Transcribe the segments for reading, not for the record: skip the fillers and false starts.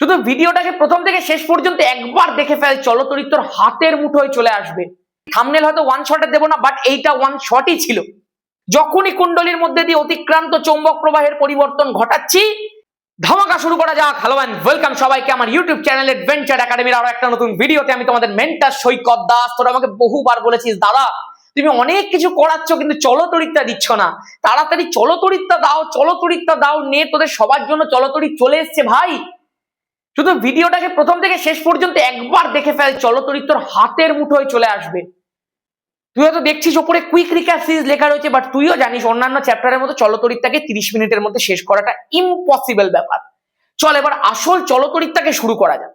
শুধু ভিডিওটাকে প্রথম থেকে শেষ পর্যন্ত একবার দেখে ফেল, চলতরিত্র হাতের মুঠোয় চলে আসবে। থাম্বনেল হয়তো ওয়ান শটে দেবো না, বাট এইটা ওয়ান শটই ছিল। যখনই কুণ্ডলীর মধ্যে দিয়ে অতিক্রান্ত চৌম্বক প্রবাহের পরিবর্তন ঘটাচ্ছি, ধামাকা শুরু করা যাক। হ্যালো এন্ড ওয়েলকাম সবাইকে আমার ইউটিউব চ্যানেল অ্যাডভেঞ্চার একাডেমির আরো একটা নতুন ভিডিওতে। আমি তোমাদের মেন্টর সৈকত দাস। তোরা আমাকে বহুবার বলেছিস, দাদা তুমি অনেক কিছু করাচ্ছ কিন্তু চলতরিত্রা দিচ্ছ না, তাড়াতাড়ি চলতরিত্রা দাও, চলতরিত্রা দাও। নিয়ে তোদের সবার জন্য চলতরিত চলে এসছে ভাই। শুধু ভিডিওটাকে প্রথম থেকে শেষ পর্যন্ত একবার দেখে ফেল, চলতরিত্র হাতের মুঠোয় চলে আসবে। তুই হয়তো দেখছিস ওপরে কুইক রিক্যাপ সিরিজ লেখা রয়েছে, বাট তুইও জানিস অন্যান্য চ্যাপ্টারের মতো চলতরিত্রাকে 30 মিনিটের মধ্যে শেষ করাটা ইম্পসিবল ব্যাপার। চল এবার আসল চলতরিত্রাকে শুরু করা যাক।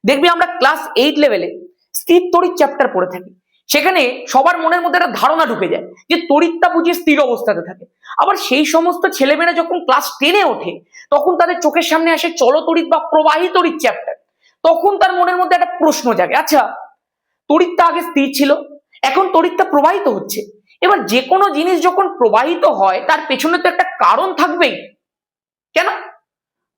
দেখবি আমরা ক্লাস 8 লেভেলে স্থির তড়িৎ চ্যাপ্টার পড়ে থাকি। সেখানে সবার মনের মধ্যে একটা ধারণা ঢুকে যায় যে তড়িৎটা বুঝিয়ে স্থির অবস্থাতে থাকে। আবার সেই সমস্ত ছেলেমেয়েরা যখন ক্লাস 10-এ ওঠে, তখন তাদের চোখের সামনে আসে চলতড়িৎ বা প্রবাহী তড়িৎ চ্যাপ্টার। তখন তার মনের মধ্যে একটা প্রশ্ন জাগে, আচ্ছা তড়িৎটা আগে স্থির ছিল, এখন তড়িৎটা প্রবাহিত হচ্ছে। এবার যে কোনো জিনিস যখন প্রবাহিত হয় তার পেছনে তো একটা কারণ থাকবেই। কেন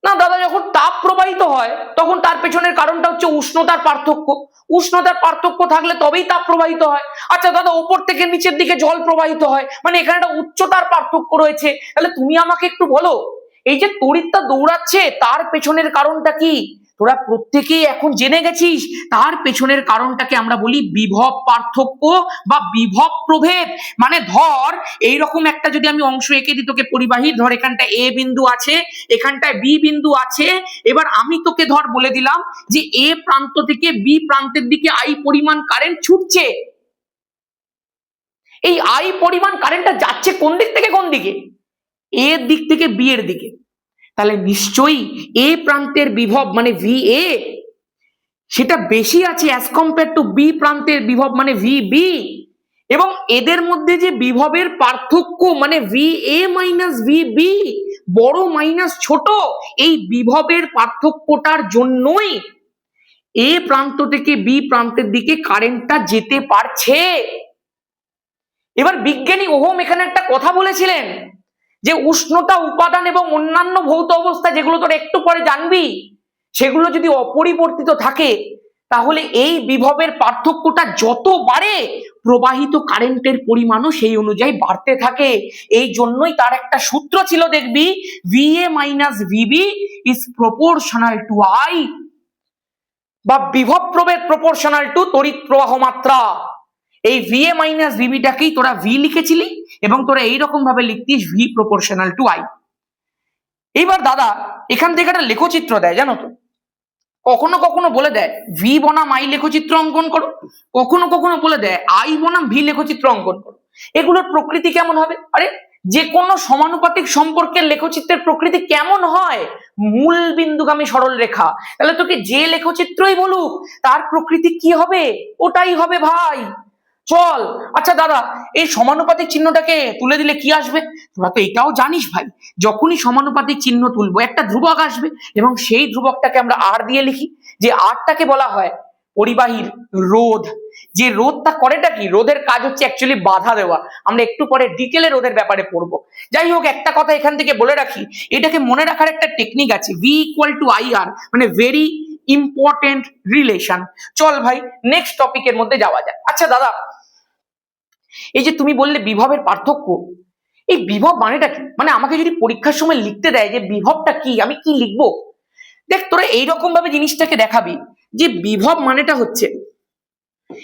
না দাদা, যখন তাপ প্রবাহিত হয় তখন তার পেছনের কারণটা হচ্ছে উষ্ণতার পার্থক্য। উষ্ণতার পার্থক্য থাকলে তবেই তাপ প্রবাহিত হয়। আচ্ছা দাদা, ওপর থেকে নিচের দিকে জল প্রবাহিত হয়, মানে এখানে একটা উচ্চতার পার্থক্য রয়েছে। তাহলে তুমি আমাকে একটু বলো, এই যে তড়িৎটা দৌড়াচ্ছে তার পেছনের কারণটা কি? তোরা প্রত্যেকেই এখন জেনে গেছিস, তার পেছনের কারণটাকে আমরা বলি বিভব পার্থক্য বা বিভব প্রভেদ। মানে ধর এইরকম একটা যদি আমি অংশ এঁকে দিই তোকে পরিবাহী, ধর এখানটা এ বিন্দু আছে, এখানটায় বি বিন্দু আছে। এবার আমি তোকে ধর বলে দিলাম যে এ প্রান্ত থেকে বি প্রান্তের দিকে আই পরিমাণ কারেন্ট ছুটছে। এই আই পরিমাণ কারেন্টটা যাচ্ছে কোন দিক থেকে কোন দিকে? এর দিক থেকে বি এর দিকে। তাহলে নিশ্চয়ই এ প্রান্তের বিভব মানে ভি এ, সেটা বেশি আছে অ্যাজ কম্পেয়ার টু বি প্রান্তের বিভব মানে ভি বি। এবং এদের মধ্যে যে বিভবের পার্থক্য মানে V A minus V B, বড় মাইনাস ছোট, এই বিভবের পার্থক্যটার জন্যই এ প্রান্ত থেকে বি প্রান্তের দিকে কারেন্টটা যেতে পারছে। এবার বিজ্ঞানী ওহম এখানে একটা কথা বলেছিলেন যে উষ্ণতা, উপাদান এবং অন্যান্য ভৌত অবস্থা যেগুলো তোর একটু পরে জানবি, সেগুলো যদি অপরিবর্তিত থাকে তাহলে এই বিভবের পার্থক্যটা যত বাড়ে প্রবাহিত কারেন্টের পরিমাণও সেই অনুযায়ী বাড়তে থাকে। এই জন্যই তার একটা সূত্র ছিল, দেখবি VA minus VB is proportional to I, বা বিভব প্রভেদ প্রপোর্শনাল টু তড়িৎ প্রবাহ মাত্রা। এই ভিএ মাইনাস ভিবিটাকেই তোরা ভি লিখেছিলি এবং তোরা এইরকম ভাবে লিখতিস ভি প্রপোর্শনাল টু আই। এইবার দাদা এখান থেকে একটা লেখচিত্র দেয়, জানো তো, কখনো কখনো বলে দেয় ভি বনাম আই লেখচিত্র অঙ্কন করো, কখনো কখনো বলে দেয় আই বনাম ভি লেখচিত্র অঙ্কন করো। এগুলোর প্রকৃতি কেমন হবে? আরে যে কোনো সমানুপাতিক সম্পর্কের লেখচিত্রের প্রকৃতি কেমন হয়? মূল বিন্দুগামী সরল রেখা। তাহলে তোকে যে লেখচিত্রই বলুক তার প্রকৃতি কি হবে? ওটাই হবে ভাই। চল আচ্ছা দাদা, এই সমানুপাতিক চিহ্নটাকে তুলে দিলে কি আসবে? তোরা তো এটাও জানিস ভাই, যখনই সমানুপাতিক চিহ্ন তুলবো একটা ধ্রুবক আসবে এবং সেই ধ্রুবকটাকে আমরা আর দিয়ে লিখি। যে আরটাকে বলা হয় পরিবাহীর রোধ। যে রোধটা করেটা কি? রোধের কাজ হচ্ছে অ্যাকচুয়ালি বাধা দেওয়া। আমরা একটু পরে ডিটেলে রোধের ব্যাপারে পড়বো। যাই হোক, একটা কথা এখান থেকে বলে রাখি, এটাকে মনে রাখার একটা টেকনিক আছে, ভি ইকুয়াল টু আই আর, মানে ভেরি ইম্পর্টেন্ট রিলেশন। চল ভাই নেক্সট টপিকের মধ্যে যাওয়া যাক। আচ্ছা দাদা, এই যে তুমি বললে বিভবের পার্থক্য, এই বিভব মানেটা কি? মানে আমাকে যদি পরীক্ষার সময় লিখতে দেয় যে বিভবটা কি, আমি কি লিখবো? দেখ তোরা এইরকম ভাবে জিনিসটাকে দেখাবি যে বিভব মানেটা হচ্ছে,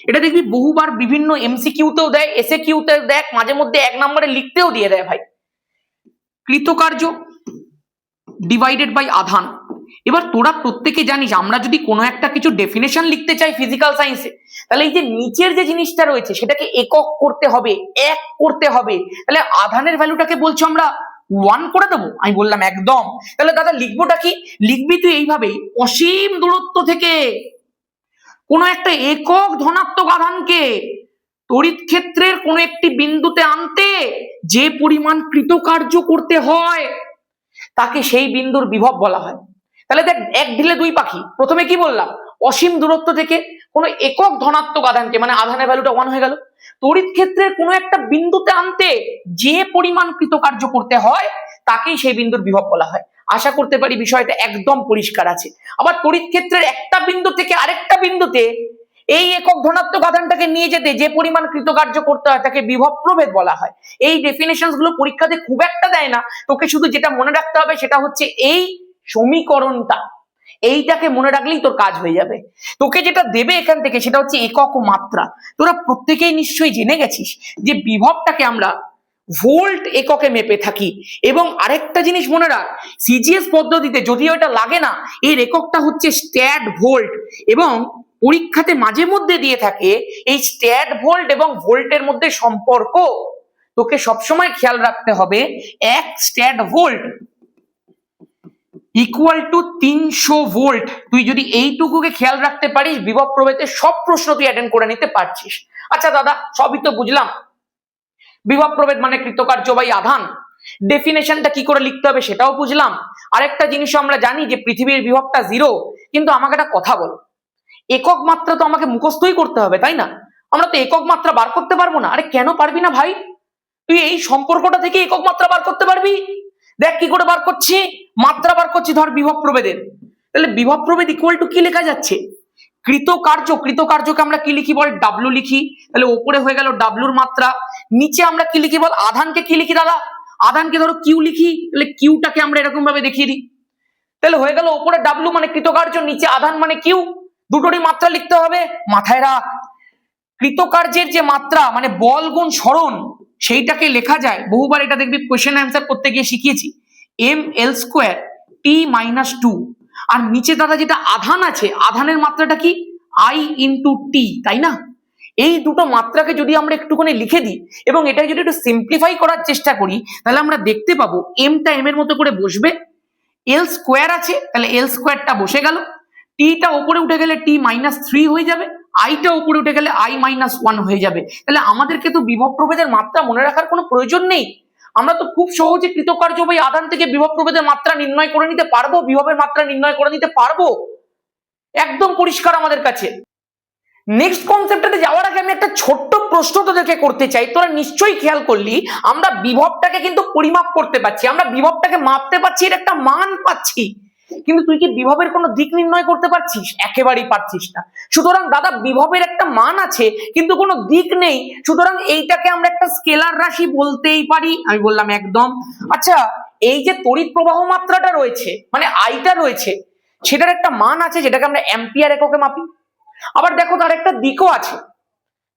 এটা দেখবি বহুবার বিভিন্ন এমসিকিউতেও দেয়, এসএ কিউতেও দেখ, মাঝে মধ্যে 1 নম্বরে লিখতেও দিয়ে দেয় ভাই, কৃতকার্য ডিভাইডেড বাই আধান। এবার তোরা প্রত্যেকে জানিস আমরা যদি কোনো একটা কিছু ডেফিনেশন লিখতে চাই ফিজিক্যাল সায়েন্সে, তাহলে এই যে নিচের যে জিনিসটা রয়েছে সেটাকে একক করতে হবে, এক করতে হবে। তাহলে আধানের ভ্যালুটাকে বলছো আমরা 1 করে দেবো? আমি বললাম একদম। তাহলে দাদা লিখবোটা কি? লিখবি তুই এইভাবেই, অসীম দূরত্ব থেকে কোনো একটা একক ধনাত্মক আধানকে তড়িৎ ক্ষেত্রের কোনো একটি বিন্দুতে আনতে যে পরিমাণ কৃতকার্য করতে হয় তাকে সেই বিন্দুর বিভব বলা হয়। তাহলে দেখ, এক ঢিলে দুই পাখি। প্রথমে কি বললাম? অসীম দূরত্ব থেকে কোনো একক ধনাত্মক আধানকে, মানে আধানের ভ্যালুটা 1 হয়ে গেল, তড়িৎ ক্ষেত্রের কোনো একটা বিন্দুতে আনতে যে পরিমাণ কৃতকার্য করতে হয় তাকেই সেই বিন্দুর বিভব বলা হয়। আশা করতে পারি বিষয়টা একদম পরিষ্কার আছে। আবার তড়িৎ ক্ষেত্রের একটা বিন্দু থেকে আরেকটা বিন্দুতে এই একক ধনাত্মক আধানটাকে নিয়ে যেতে যে পরিমাণ কৃতকার্য করতে হয় তাকে বিভব প্রভেদ বলা হয়। এই ডেফিনেশন গুলো পরীক্ষাতে খুব একটা দেয় না, তোকে শুধু যেটা মনে রাখতে হবে সেটা হচ্ছে এই সমীকরণটা, এইটাকে মনে রাখলেই তোর কাজ হয়ে যাবে। তোকে যেটা দেবে এখান থেকে সেটা হচ্ছে একক ও মাত্রা। তোরা প্রত্যেকেই নিশ্চয়ই জেনে গেছিস যে বিভবটাকে আমরা ভোল্ট এককে মেপে থাকি। এবং আরেকটা জিনিস মনে রাখ, সিজিএস পদ্ধতিতে যদিও এটা লাগে না, এর এককটা হচ্ছে স্ট্যাট ভোল্ট। এবং পরীক্ষাতে মাঝে মধ্যে দিয়ে থাকে এই স্ট্যাট ভোল্ট এবং ভোল্টের মধ্যে সম্পর্ক তোকে সবসময় খেয়াল রাখতে হবে। এক stat volt equal to 300 volt. তুই যদি এইটুকুকে খেয়াল রাখতে পারিস, বিভব প্রভেদের সব প্রশ্ন তুই অ্যাটেন্ড করে নিতে পারছিস। আচ্ছা দাদা, সবই তো বুঝলাম, বিভব প্রভেদ মানে কৃতকার্য বাই আধান, ডেফিনেশনটা কি করে লিখতে হবে সেটাও বুঝলাম। আরেকটা জিনিস আমরা জানি যে পৃথিবীর বিভবটা 0। কিন্তু আমাকে একটা কথা বল, একক মাত্রা তো আমাকে মুখস্থই করতে হবে, তাই না? আমরা তো একক মাত্রা বার করতে পারবো না। আরে কেন পারবি না ভাই? তুই এই সম্পর্কটা থেকে একক মাত্রা বার করতে পারবি। দেখ কি করে বার করছি, মাত্রা বার করছি ধর বিভব প্রভেদের। তাহলে বিভব প্রভেদ ইকুয়াল টু কি লেখা যাচ্ছে? কৃতকার্য, কৃতকার্যকে আমরা কি লিখি বল? ডাব্লু লিখি। তাহলে উপরে হয়ে গেল ডাব্লুর মাত্রা, নিচে আমরা কি লিখি বল? আধানকে কি লিখি দাদা? আধানকে ধরো কিউ লিখি। তাহলে কিউটাকে আমরা এরকম ভাবে দেখিয়ে দিই। তাহলে হয়ে গেল উপরে ডাব্লু মানে কৃতকার্য, নিচে আধান মানে কিউ, দুটোরই মাত্রা লিখতে হবে। মাথায় রাখ, কৃতকার্যের যে মাত্রা মানে বল গুণ সরণ, সেইটাকে লেখা যায় বহুবার, এটা দেখবি কোশ্চেন অ্যান্সার করতে গিয়ে শিখিয়েছি, M L square T minus 2। আর নিচে দাদা যেটা আধান আছে, আধানের মাত্রাটা কি? আই ইন্টু টি, তাই না? এই দুটো মাত্রাকে যদি আমরা একটুখানি লিখে দিই এবং এটাকে যদি একটু সিম্পলিফাই করার চেষ্টা করি, তাহলে আমরা দেখতে পাবো এমটা এম এর মতো করে বসবে, এল স্কোয়ার আছে তাহলে এল স্কোয়ারটা বসে গেল, টিটা উপরে উঠে গেলে টি মাইনাস 3 হয়ে যাবে, আইটা উপরে উঠে গেলে আই মাইনাস 1 হয়ে যাবে। তাহলে আমাদেরকে তো বিভব প্রভেদের মাত্রা মনে রাখার কোনো প্রয়োজন নেই। আমরা তো খুব সহজে কৃতকার্য বাই আধান থেকে বিভব প্রভেদের মাত্রা নির্ণয় করে নিতে পারবো, বিভবের মাত্রা নির্ণয় করে নিতে পারবো, একদম পরিষ্কার আমাদের কাছে। নেক্সট কনসেপ্টে যাওয়ার আগে আমি একটা ছোট্ট প্রশ্ন তোদেরকে করতে চাই। তোরা নিশ্চয়ই খেয়াল করলি, আমরা বিভবটাকে কিন্তু পরিমাপ করতে পারছি, আমরা বিভবটাকে মাপতে পারছি, এর একটা মান পাচ্ছি। কিন্তু তুই কি বিভবের কোনো দিক নির্ণয় করতে পারছিস? একেবারেই পারছিস না। সুতরাং দাদা, বিভবের একটা মান আছে কিন্তু কোনো দিক নেই, সুতরাং এইটাকে আমরা একটা স্কেলার রাশি বলতেই পারি। আমি বললাম একদম। আচ্ছা, এই যে তড়িৎ প্রবাহ মাত্রাটা রয়েছে মানে আইটা রয়েছে, সেটার একটা মান আছে যেটাকে আমরা অ্যাম্পিয়ার এককে মাপি। আবার দেখো তার একটা দিকও আছে।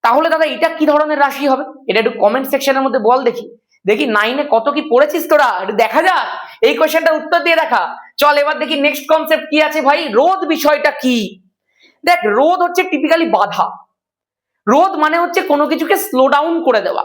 তাহলে দাদা এটা কি ধরনের রাশি হবে? এটা একটু কমেন্ট সেকশনের মধ্যে বল দেখি। দেখি 9-এ কত কি পড়েছিস তোরা, একটু দেখা যাক। এই কোশ্চেনটার উত্তর দিয়ে দেখা। চল এবার দেখি নেক্সট কনসেপ্ট কি আছে ভাই। রোধ বিষয়টা কি? দেখ, রোধ হচ্ছে টিপিক্যালি বাধা। রোধ মানে হচ্ছে কোনো কিছুকে স্লো ডাউন করে দেওয়া।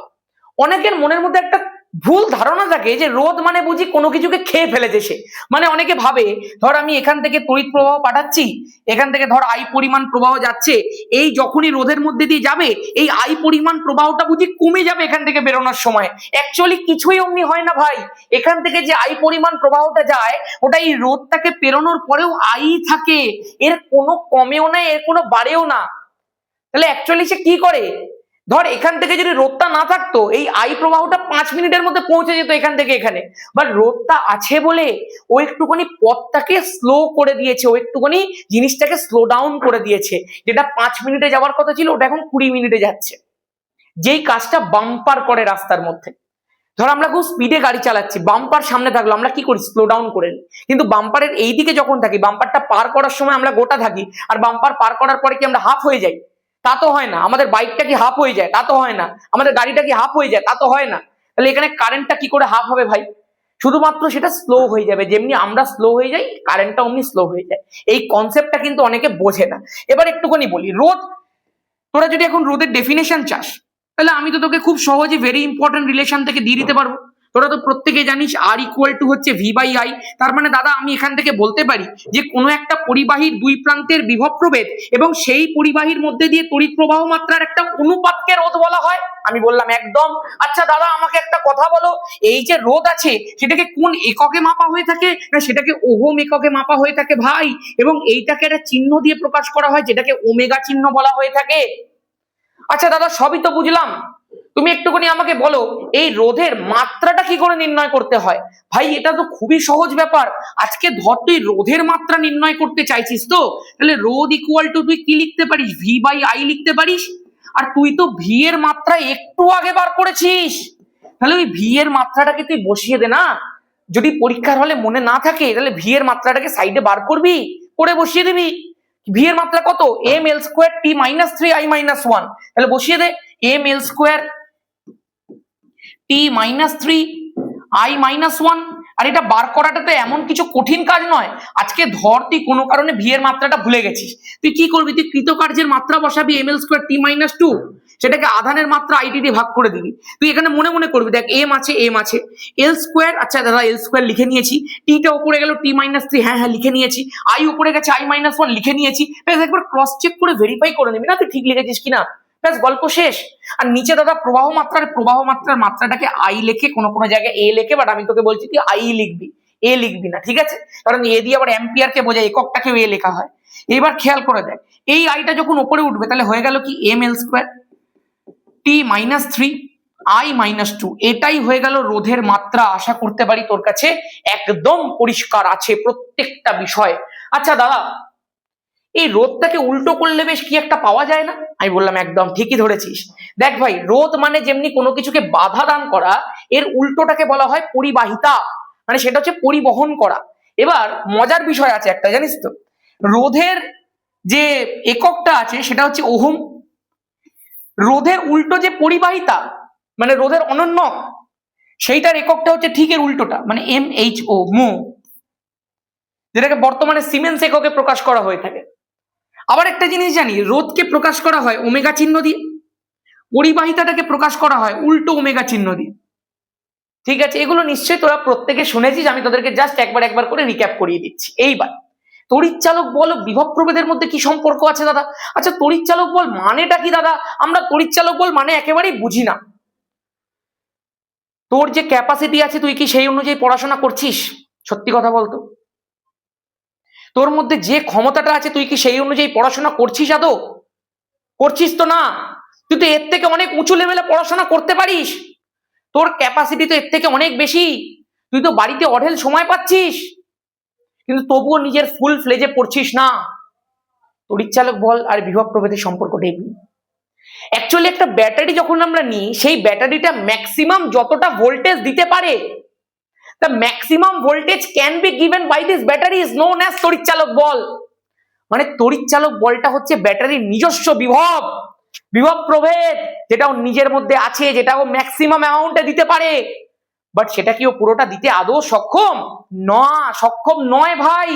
অনেকের মনের মধ্যে একটা ভুল ধারণা থাকে যে রোধ মানে বুঝি কোনো কিছুকে খেয়ে ফেলেছে সে। মানে অনেকে ভাবে, ধর আমি এখান থেকে তড়িৎ প্রবাহ পাঠাচ্ছি, এখান থেকে ধর আই পরিমাণ প্রবাহ যাচ্ছে, এই যখনই রোধের মধ্যে দিয়ে যাবে এই আই পরিমাণ প্রবাহটা বুঝি কমে যাবে এখান থেকে বেরোনোর সময়। অ্যাকচুয়ালি কিছুই অমনি হয় না ভাই। এখান থেকে যে আই পরিমাণ প্রবাহটা যায় ওটা এই রোধটাকে পেরোনোর পরেও আই থাকে, এর কোনো কমেও না, এর কোনো বাড়েও না। তাহলে অ্যাকচুয়ালি সে কি করে, ধর এখান থেকে যদি রোধটা না থাকতো এই আই প্রবাহটা 5 মিনিটের মধ্যে পৌঁছে যেত এখান থেকে এখানে, বাট রোধটা আছে বলে ও একটুখানি পথটাকে স্লো করে দিয়েছে, ও একটুখানি জিনিসটাকে স্লো ডাউন করে দিয়েছে। যেটা 5 মিনিটে যাওয়ার কথা ছিল ওটা এখন 20 মিনিটে যাচ্ছে। যেই কাজটা বাম্পার করে রাস্তার মধ্যে, ধর আমরা খুব স্পিডে গাড়ি চালাচ্ছি, বাম্পার সামনে থাকলো, আমরা কি করি? স্লো ডাউন করে নিই। কিন্তু বাম্পারের এই দিকে যখন থাকি, বাম্পারটা পার করার সময় আমরা গোটা থাকি, আর বাম্পার পার করার পরে কি আমরা হাফ হয়ে যাই? তা তো হয় না। আমাদের বাইকটা কি হাফ হয়ে যায়? তা তো হয় না। আমাদের গাড়িটা কি হাফ হয়ে যায়? তা তো হয় না। তাহলে এখানে কারেন্টটা কি করে হাফ হবে ভাই? শুধুমাত্র সেটা স্লো হয়ে যাবে, যেমনি আমরা স্লো হয়ে যাই কারেন্টটা অমনি স্লো হয়ে যায়। এই কনসেপ্টটা কিন্তু অনেকে বোঝে না। এবার একটুখানি বলি, রোধ, তোরা যদি এখন রোধের ডেফিনেশন চাস তাহলে আমি তো তোকে খুব সহজে ভেরি ইম্পর্টেন্ট রিলেশন থেকে দিয়ে দিতে পারবো। তোরা তো প্রত্যেকে জানিস আর ইকুয়াল টু হচ্ছে ভি বাই আই। তার মানে দাদা আমি এখান থেকে বলতে পারি যে কোনো একটা পরিবাহীর দুই প্রান্তের বিভব প্রভেদ এবং সেই পরিবাহীর মধ্যে দিয়ে তড়িৎ প্রবাহ মাত্রার একটা অনুপাতকে রোধ বলা হয়। আমি বললাম একদম। আচ্ছা দাদা, আমাকে একটা কথা বলো, এই যে রোধ আছে সেটাকে কোন এককে মাপা হয়ে থাকে? না, সেটাকে ওহম এককে মাপা হয়ে থাকে ভাই। এবং এইটাকে একটা চিহ্ন দিয়ে প্রকাশ করা হয় যেটাকে ওমেগা চিহ্ন বলা হয়ে থাকে। আচ্ছা দাদা, সবই তো বুঝলাম, তুমি একটুখানি আমাকে বলো এই রোধের মাত্রাটা কি করে নির্ণয় করতে হয়। ভাই এটা তো খুবই সহজ ব্যাপার। আজকে ধর তুই রোধের মাত্রা নির্ণয় করতে চাইছিস, তো তাহলে রোধ ইকুয়াল টু তুই কি লিখতে পারিস, ভি বাই আই লিখতে পারিস। আর তুই তো ভি এর মাত্রা একটু আগে বার করেছিস, তাহলে ওই ভি এর মাত্রাটাকে তুই বসিয়ে দে না। যদি পরীক্ষার হলে মনে না থাকে তাহলে ভি এর মাত্রাটাকে সাইডে বার করবি, করে বসিয়ে দিবি। ভি এর মাত্রা কত, M L square T minus three I minus one, তাহলে বসিয়ে দে M L square T minus three I minus one. আর এটা বার করাটা তো এমন কিছু কঠিন কাজ নয়। আজকে ধর তুই কোনো কারণে ভি এর মাত্রাটা ভুলে গেছিস, তুই কি করবি, তুই কৃতকার্যের মাত্রা বসাবি M L square T minus two, সেটাকে আধানের মাত্রা আইটি দিয়ে ভাগ করে দিবি। তুই এখানে মনে মনে করবি, দেখ এম আছে এল স্কোয়ার, আচ্ছা দাদা এল স্কোয়ার লিখে নিয়েছি, টিটা উপরে গেল টি মাইনাস থ্রি, হ্যাঁ হ্যাঁ লিখে নিয়েছি, আই উপরে গেছে আই মাইনাস ওয়ান লিখে নিয়েছি। একবার ক্রস চেক করে ভেরিফাই করে নিবি না তুই ঠিক লিখেছিস কিনা, ব্যাস গল্প শেষ। আর নিচে দাদা প্রবাহ মাত্রার মাত্রাটাকে আই লেখে, কোনো কোনো জায়গায় এ লেখে, বাট আমি তোকে বলছি তুই আই লিখবি, এ লিখবি না, ঠিক আছে? কারণ এ দিয়ে আবার অ্যাম্পিয়ার কে বোঝায়, এককটাকে এ লেখা হয়। এবার খেয়াল করে দেখ এই আইটা যখন উপরে উঠবে তাহলে হয়ে গেল কি M L square T minus three I minus two, এটাই হয়ে গেল রোধের মাত্রা। আশা করতে পারি তোর কাছে একদম পরিষ্কার আছে প্রত্যেকটা বিষয়। আচ্ছা দাদা এই রোধটাকে উল্টো করলে বেশ কি একটা পাওয়া যায় না? আমি বললাম একদম ঠিকই ধরেছিস। দেখ ভাই রোধ মানে যেমনি কোনো কিছুকে বাধা দান করা, এর উল্টোটাকে বলা হয় পরিবাহিতা, মানে সেটা হচ্ছে পরিবহন করা। এবার মজার বিষয় আছে একটা, জানিস তো, রোধের যে এককটা আছে সেটা হচ্ছে ওহম, রোধের উল্টো যে পরিবাহিতা মানে রোধের অনন্যক, সেইটার এককটা হচ্ছে ঠিক এর উল্টোটা, মানে এম এইচ ও, মো, যেটাকে বর্তমানে সিমেন্স এককে প্রকাশ করা হয়ে থাকে। আবার একটা জিনিস জানি, রোধকে প্রকাশ করা হয় ওমেগা চিহ্ন দিয়ে, পরিবাহিতাটাকে প্রকাশ করা হয় উল্টো ওমেগা চিহ্ন দিয়ে। ঠিক আছে, এগুলো নিশ্চয়ই তোরা প্রত্যেকে শুনেছিস, আমি তোদেরকে জাস্ট একবার করে রিক্যাপ করিয়ে দিচ্ছি। এইবার তড়িৎচালক বল ও বিভব প্রভেদের মধ্যে কি সম্পর্ক আছে দাদা? আচ্ছা তড়িৎচালক বল মানেটা কি দাদা? আমরা তড়িৎচালক বল মানে একেবারেই বুঝি না। তোর যে ক্যাপাসিটি আছে তুই কি সেই অনুযায়ী পড়াশোনা করছিস? সত্যি কথা বলতো, তোর মধ্যে যে ক্ষমতাটা আছে তুই কি সেই অনুযায়ী পড়াশোনা করছিস আদৌ? করছিস তো না। তুই তো এর থেকে অনেক উঁচু লেভেলে পড়াশোনা করতে পারিস, তোর ক্যাপাসিটি তো এর থেকে অনেক বেশি, তুই তো বাড়িতে অঢেল সময় পাচ্ছিস, কিন্তু তবুও নিজের ফুল ফ্লেজে পড়ছিস না। তড়িৎচালক বল আর বিভব প্রভেদের সম্পর্কটা এমনি। অ্যাকচুয়ালি একটা ব্যাটারি যখন আমরা নিই, সেই ব্যাটারিটা ম্যাক্সিমাম যতটা ভোল্টেজ দিতে পারে, the maximum voltage can be given by this battery is known as তড়িৎচালক বল। মানে তড়িৎচালক বলটা হচ্ছে ব্যাটারির নিজস্ব বিভব প্রভেদ, যেটা ওর নিজের মধ্যে আছে, যেটা ও ম্যাক্সিমাম অ্যামাউন্টে দিতে পারে, বাট সেটা কি ও পুরোটা দিতে আদৌ সক্ষম নয় ভাই।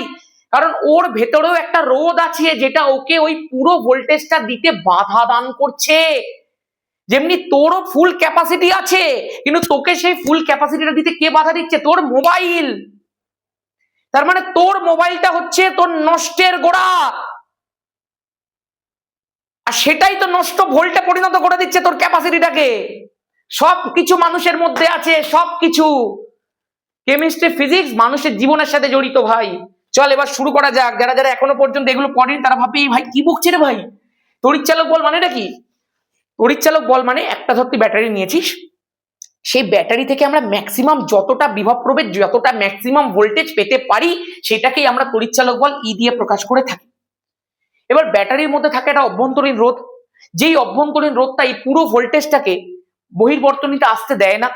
কারণ ওর ভেতরেও একটা রোধ আছে যেটা ওকে ওই পুরো ভোল্টেজটা দিতে বাধা দান করছে। যেমনি তোরও ফুল ক্যাপাসিটি আছে, কিন্তু তোকে সেই ফুল ক্যাপাসিটিটা দিতে কে বাধা দিচ্ছে? তোর মোবাইল। তার মানে তোর মোবাইলটা হচ্ছে তোর নষ্টের গোড়া, আর সেটাই তো নষ্ট ভোল্টে পরিণত করে দিচ্ছে তোর ক্যাপাসিটিটাকে। সবকিছু মানুষের মধ্যে আছে, সবকিছু, কেমিস্ট্রি ফিজিক্স মানুষের জীবনের সাথে জড়িত ভাই। চল এবার শুরু করা যাক। যারা যারা এখনো পর্যন্ত এগুলো পড়েনি তারা ভাববে ভাই কি বকছে রে ভাই, তড়িৎচালক বল মানেটা কি? তড়িৎচালক বল মানে একটা ধর তুই ব্যাটারি নিয়েছিস, সেই ব্যাটারি থেকে আমরা ম্যাক্সিমাম যতটা বিভব প্রভেদ, যতটা ম্যাক্সিমাম ভোল্টেজ পেতে পারি, সেটাকেই আমরা তড়িৎচালক বল ই দিয়ে প্রকাশ করে থাকি। এবার ব্যাটারির মধ্যে থাকে একটা অভ্যন্তরীণ রোধ, যেই অভ্যন্তরীণ রোধটা এই পুরো ভোল্টেজটাকে বহির্বর্তনীতে আসতে দেয় না।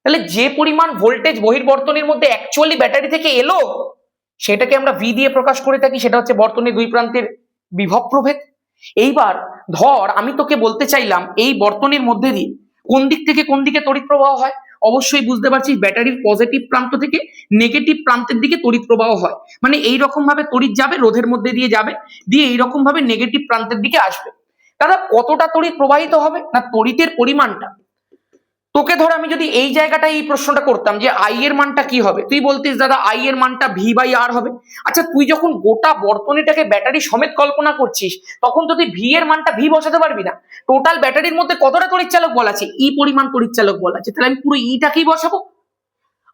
তাহলে যে পরিমাণ ভোল্টেজ বহির্বর্তনীর মধ্যে অ্যাকচুয়ালি ব্যাটারি থেকে এলো, সেটাকে আমরা ভি দিয়ে প্রকাশ করে থাকি, সেটা হচ্ছে বর্তনীর দুই প্রান্তের বিভব প্রভেদ। এইবার ধর আমি তোকে বলতে চাইলাম এই বর্তনীর মধ্যে দিয়ে কোন দিক থেকে কোন দিকে তড়িৎ প্রবাহ হয়। অবশ্যই বুঝতে পারছিস ব্যাটারির পজিটিভ প্রান্ত থেকে নেগেটিভ প্রান্তের দিকে তড়িৎ প্রবাহ হয়, মানে এইরকম ভাবে তড়িৎ যাবে, রোধের মধ্যে দিয়ে যাবে, দিয়ে এইরকম ভাবে নেগেটিভ প্রান্তের দিকে আসবে। দাদা কতটা তড়িৎ প্রবাহিত হবে না, তড়িতের পরিমাণটা। তোকে ধর আমি যদি এই জায়গাটা এই প্রশ্নটা করতাম যে আই এর মানটা কি হবে, তুই বলতিস দাদা আই এর মানটা ভি বাই আর হবে। আচ্ছা তুই যখন গোটা বর্তনীটাকে ব্যাটারি সমেত কল্পনা করছিস, তখন তো তুই ভি এর মানটা ভি বসাতে পারবি না। টোটাল ব্যাটারির মধ্যে কতটা তড়িৎচালক বল আছে, ই পরিমাণ তড়িৎচালক বল আছে, তাহলে আমি পুরো ইটাকেই বসাবো।